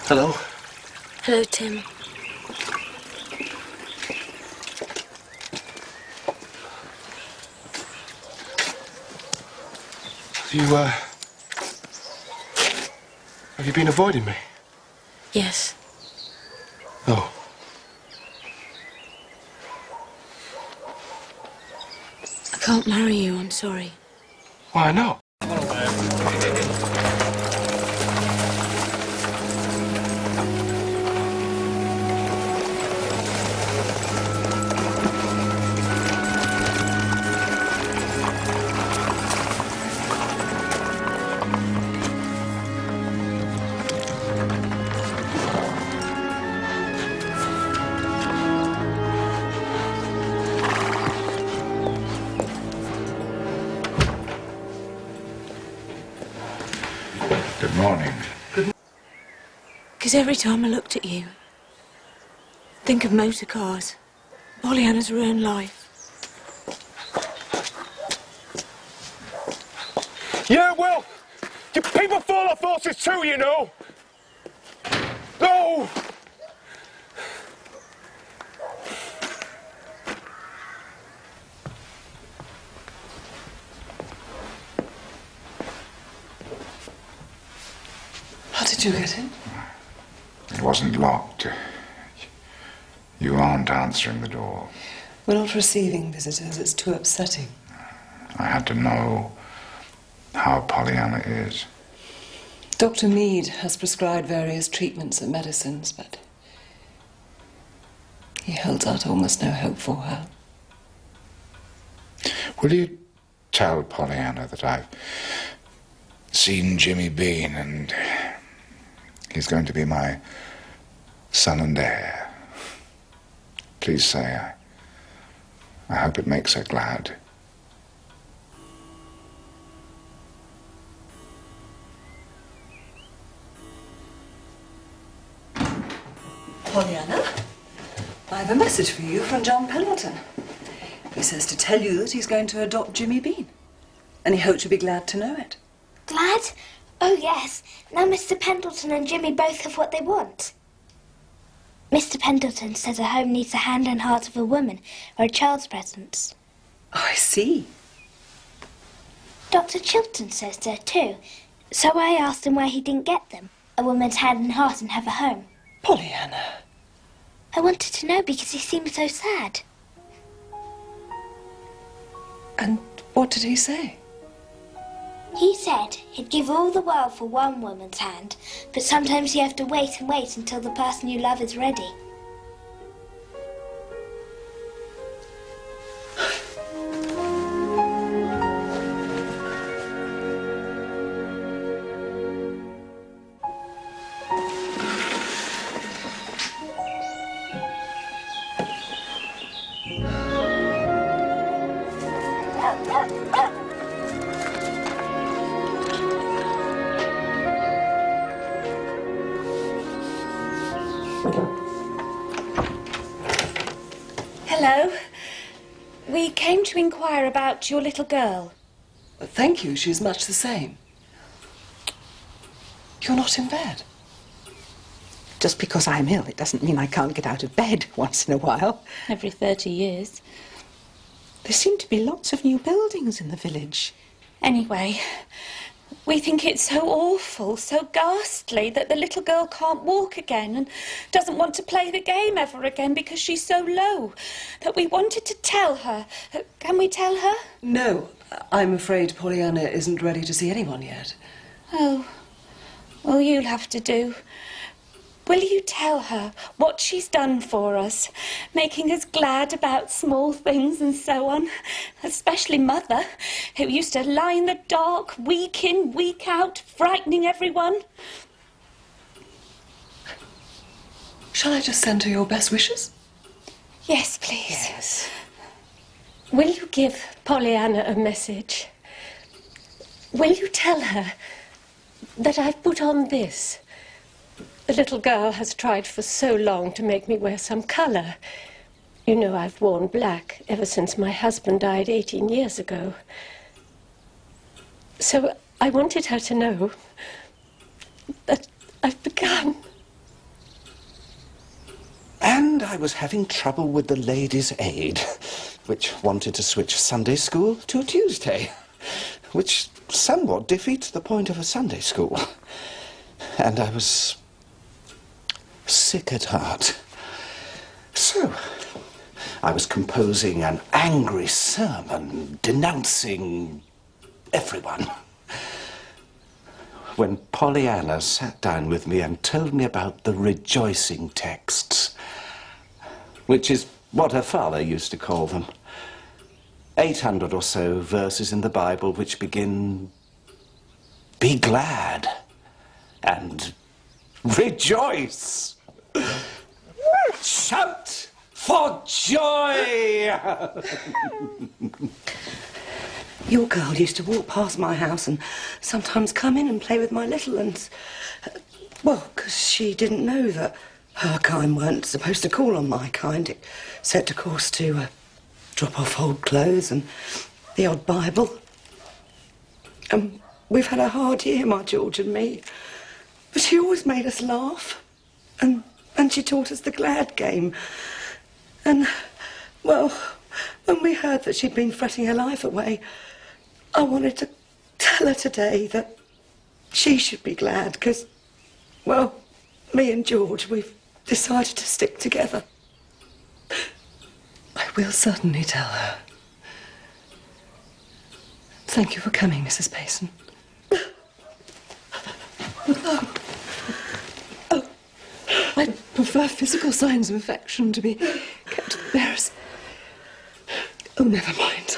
Hello? Hello, Tim. Have you been avoiding me? Yes. Oh. I can't marry you, I'm sorry. Why not? Good morning. Because every time I looked at you, think of motor cars, Pollyanna's ruined life. Yeah, well, you people fall off horses too, you know. No! How Did you get in? It wasn't locked. You aren't answering the door. We're not receiving visitors. It's too upsetting. I had to know how Pollyanna is. Dr. Mead has prescribed various treatments and medicines, but he holds out almost no hope for her. Will you tell Pollyanna that I've seen Jimmy Bean and he's going to be my son and heir? Please say I hope it makes her glad. Pollyanna, I have a message for you from John Pendleton. He says to tell you that he's going to adopt Jimmy Bean, and he hopes you'll be glad to know it. Glad? Oh, yes. Now Mr. Pendleton and Jimmy both have what they want. Mr. Pendleton says a home needs the hand and heart of a woman, or a child's presence. Oh, I see. Dr. Chilton says so too. So I asked him where he didn't get them. A woman's hand and heart and have a home. Pollyanna. I wanted to know because he seemed so sad. And what did he say? He said he'd give all the world for one woman's hand, but sometimes you have to wait and wait until the person you love is ready. Hello. We came to inquire about your little girl. Thank you, she's much the same. You're not in bed. Just because I'm ill, it doesn't mean I can't get out of bed once in a while. Every 30 years. There seem to be lots of new buildings in the village. Anyway, we think it's so awful, so ghastly that the little girl can't walk again and doesn't want to play the game ever again because she's so low, that we wanted to tell her. Can we tell her? No, I'm afraid Pollyanna isn't ready to see anyone yet. Oh, well, you'll have to do. Will you tell her what she's done for us, making us glad about small things and so on, especially Mother, who used to lie in the dark week in, week out, frightening everyone? Shall I just send her your best wishes? Yes, please. Yes. Will you give Pollyanna a message? Will you tell her that I've put on this? The little girl has tried for so long to make me wear some colour. You know I've worn black ever since my husband died 18 years ago. So I wanted her to know that I've begun. And I was having trouble with the Ladies' Aid, which wanted to switch Sunday school to a Tuesday, which somewhat defeats the point of a Sunday school. And I was sick at heart. So, I was composing an angry sermon denouncing everyone, when Pollyanna sat down with me and told me about the rejoicing texts, which is what her father used to call them. 800 or so verses in the Bible which begin, "Be glad," and "Rejoice." Shout for joy! Your girl used to walk past my house and sometimes come in and play with my little ones. Well, because she didn't know that her kind weren't supposed to call on my kind. It set a course to drop off old clothes and the odd Bible. And we've had a hard year, my George and me. But she always made us laugh. And she taught us the glad game. And, well, when we heard that she'd been fretting her life away, I wanted to tell her today that she should be glad, because Well, me and George, we've decided to stick together. I will certainly tell her. Thank you for coming, Mrs. Payson. I prefer physical signs of affection to be kept to the bearers. Oh, never mind.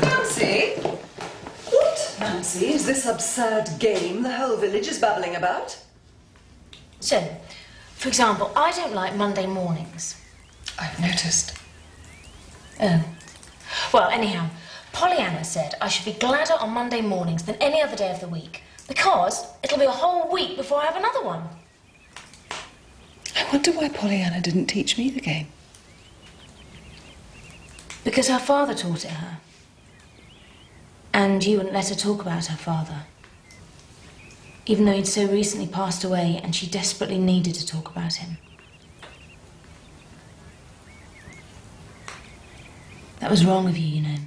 Nancy? What, Nancy, is this absurd game the whole village is babbling about? So, for example, I don't like Monday mornings. I've noticed. Oh. Well, anyhow, Pollyanna said I should be gladder on Monday mornings than any other day of the week, because it'll be a whole week before I have another one. I wonder why Pollyanna didn't teach me the game. Because her father taught it her. And you wouldn't let her talk about her father. Even though he'd so recently passed away and she desperately needed to talk about him. That was wrong of you, you know.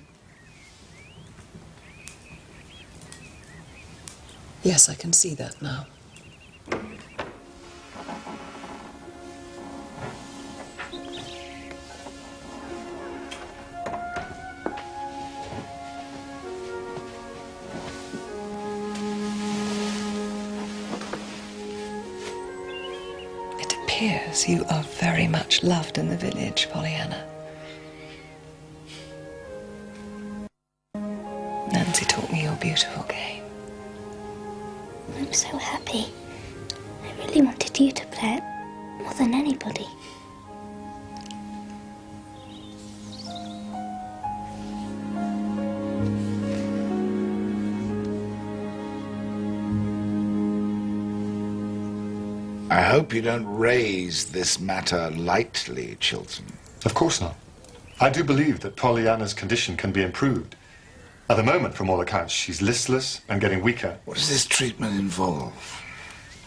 Yes, I can see that now. It appears you are very much loved in the village, Pollyanna. Nancy taught me your beautiful game. I'm so happy. I really wanted you to play it more than anybody. I hope you don't raise this matter lightly, Chilton. Of course not. I do believe that Pollyanna's condition can be improved. At the moment, from all accounts, she's listless and getting weaker. What does this treatment involve?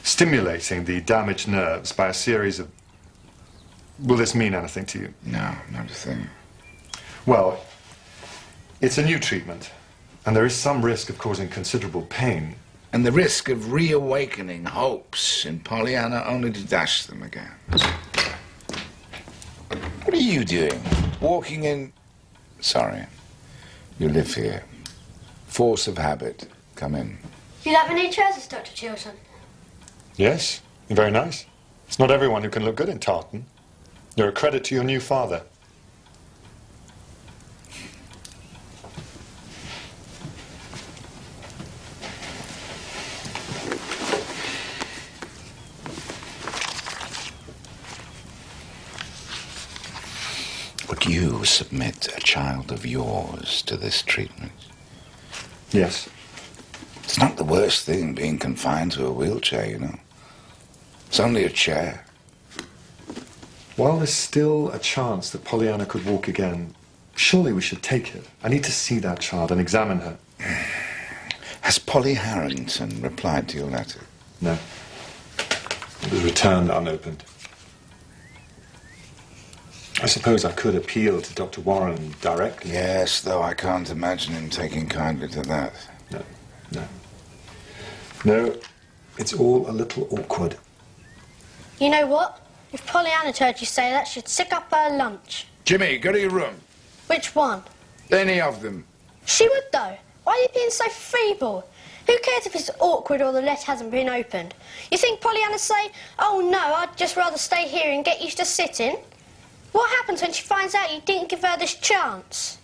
Stimulating the damaged nerves by a series of... Will this mean anything to you? No, not a thing. Well, it's a new treatment, and there is some risk of causing considerable pain. And the risk of reawakening hopes in Pollyanna only to dash them again. What are you doing? Walking in... Sorry. You live here. Force of habit. Come in. You have any trousers, Dr. Chilton? Yes, you're very nice. It's not everyone who can look good in tartan. You're a credit to your new father. Would you submit a child of yours to this treatment? Yes. It's not the worst thing being confined to a wheelchair, you know. It's only a chair. While there's still a chance that Pollyanna could walk again, surely we should take it. I need to see that child and examine her. Has Polly Harrington replied to your letter? No. It was returned unopened. I suppose I could appeal to Dr. Warren directly. Yes, though I can't imagine him taking kindly to that. No, it's all a little awkward. You know what? If Pollyanna heard you say that, she'd sick up her lunch. Jimmy, go to your room. Which one? Any of them. She would, though. Why are you being so feeble? Who cares if it's awkward or the letter hasn't been opened? You think Pollyanna say, oh no, I'd just rather stay here and get used to sitting? What happens when she finds out you didn't give her this chance?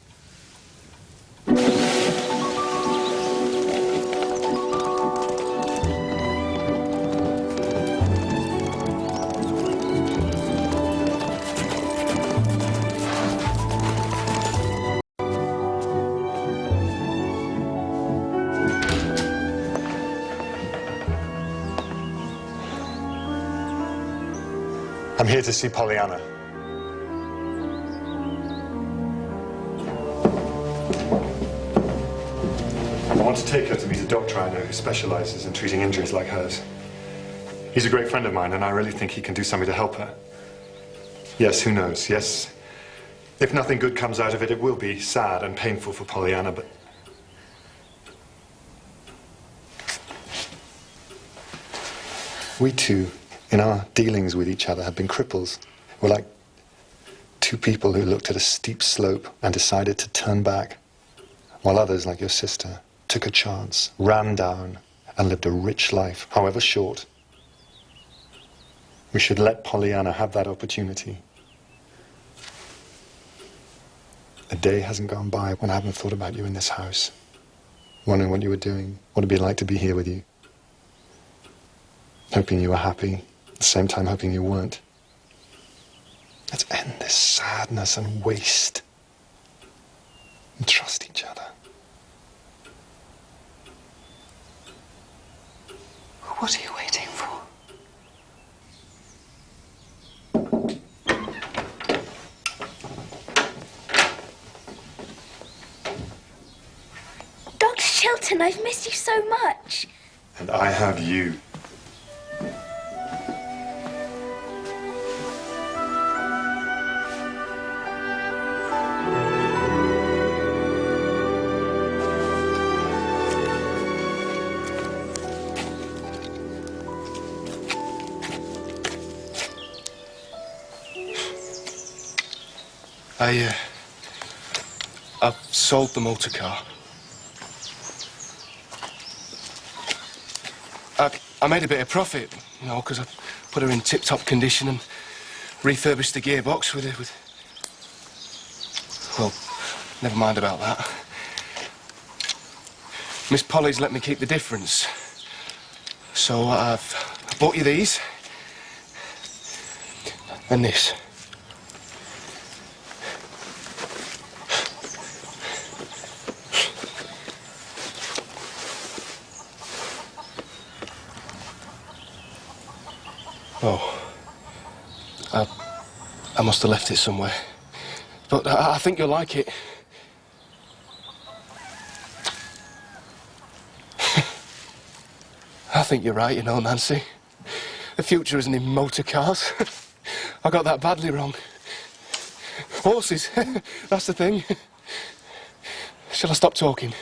I'm here to see Pollyanna. I want to take her to meet a doctor I know who specializes in treating injuries like hers. He's a great friend of mine, and I really think he can do something to help her. Yes, who knows? Yes, If nothing good comes out of it, it will be sad and painful for Pollyanna, but... we two, in our dealings with each other, have been cripples. We're like two people who looked at a steep slope and decided to turn back, while others, like your sister, took a chance, ran down, and lived a rich life, however short. We should let Pollyanna have that opportunity. A day hasn't gone by when I haven't thought about you in this house, wondering what you were doing, what it'd be like to be here with you. Hoping you were happy, at the same time hoping you weren't. Let's end this sadness and waste and trust each other. What are you waiting for? Dr. Chilton, I've missed you so much. And I have you. I've sold the motor car. I made a bit of profit, you know, because I put her in tip-top condition and refurbished the gearbox with it. Well, never mind about that. Miss Polly's let me keep the difference. So I've bought you these. And this. Oh, I must have left it somewhere. But I think you'll like it. I think you're right, you know, Nancy. The future isn't in motor cars. I got that badly wrong. Horses, that's the thing. Shall I stop talking?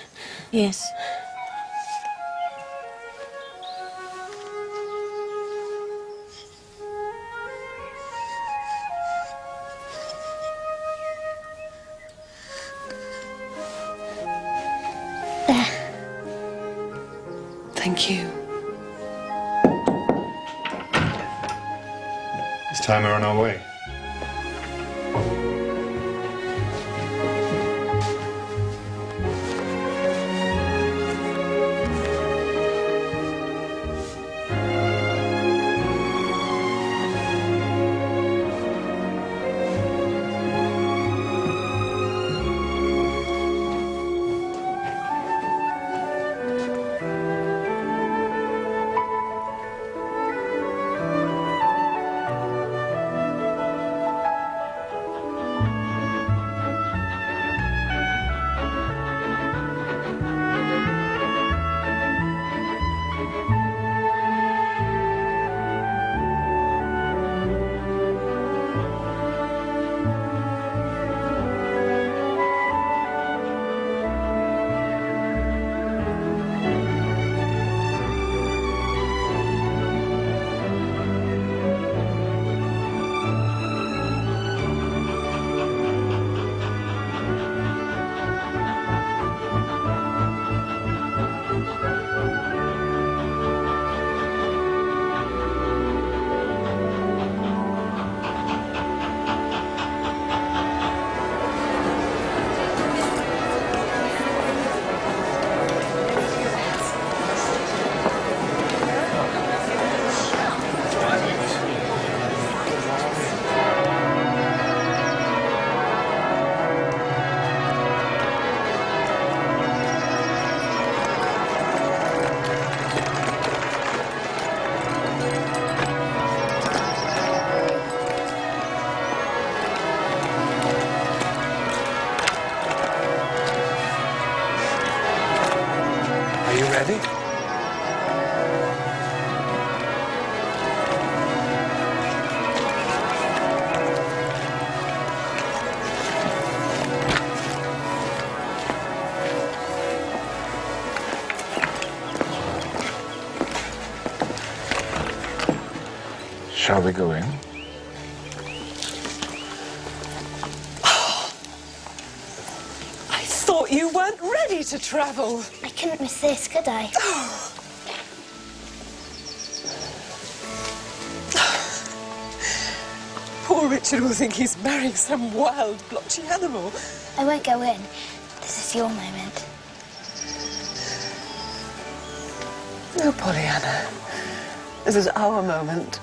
Yes. Thank you. It's time we're on our way. Ready? Shall we go in? I thought you weren't ready to travel. I couldn't miss this, could I? Poor Richard will think he's marrying some wild, blotchy animal. I won't go in. This is your moment. No, Pollyanna. This is our moment.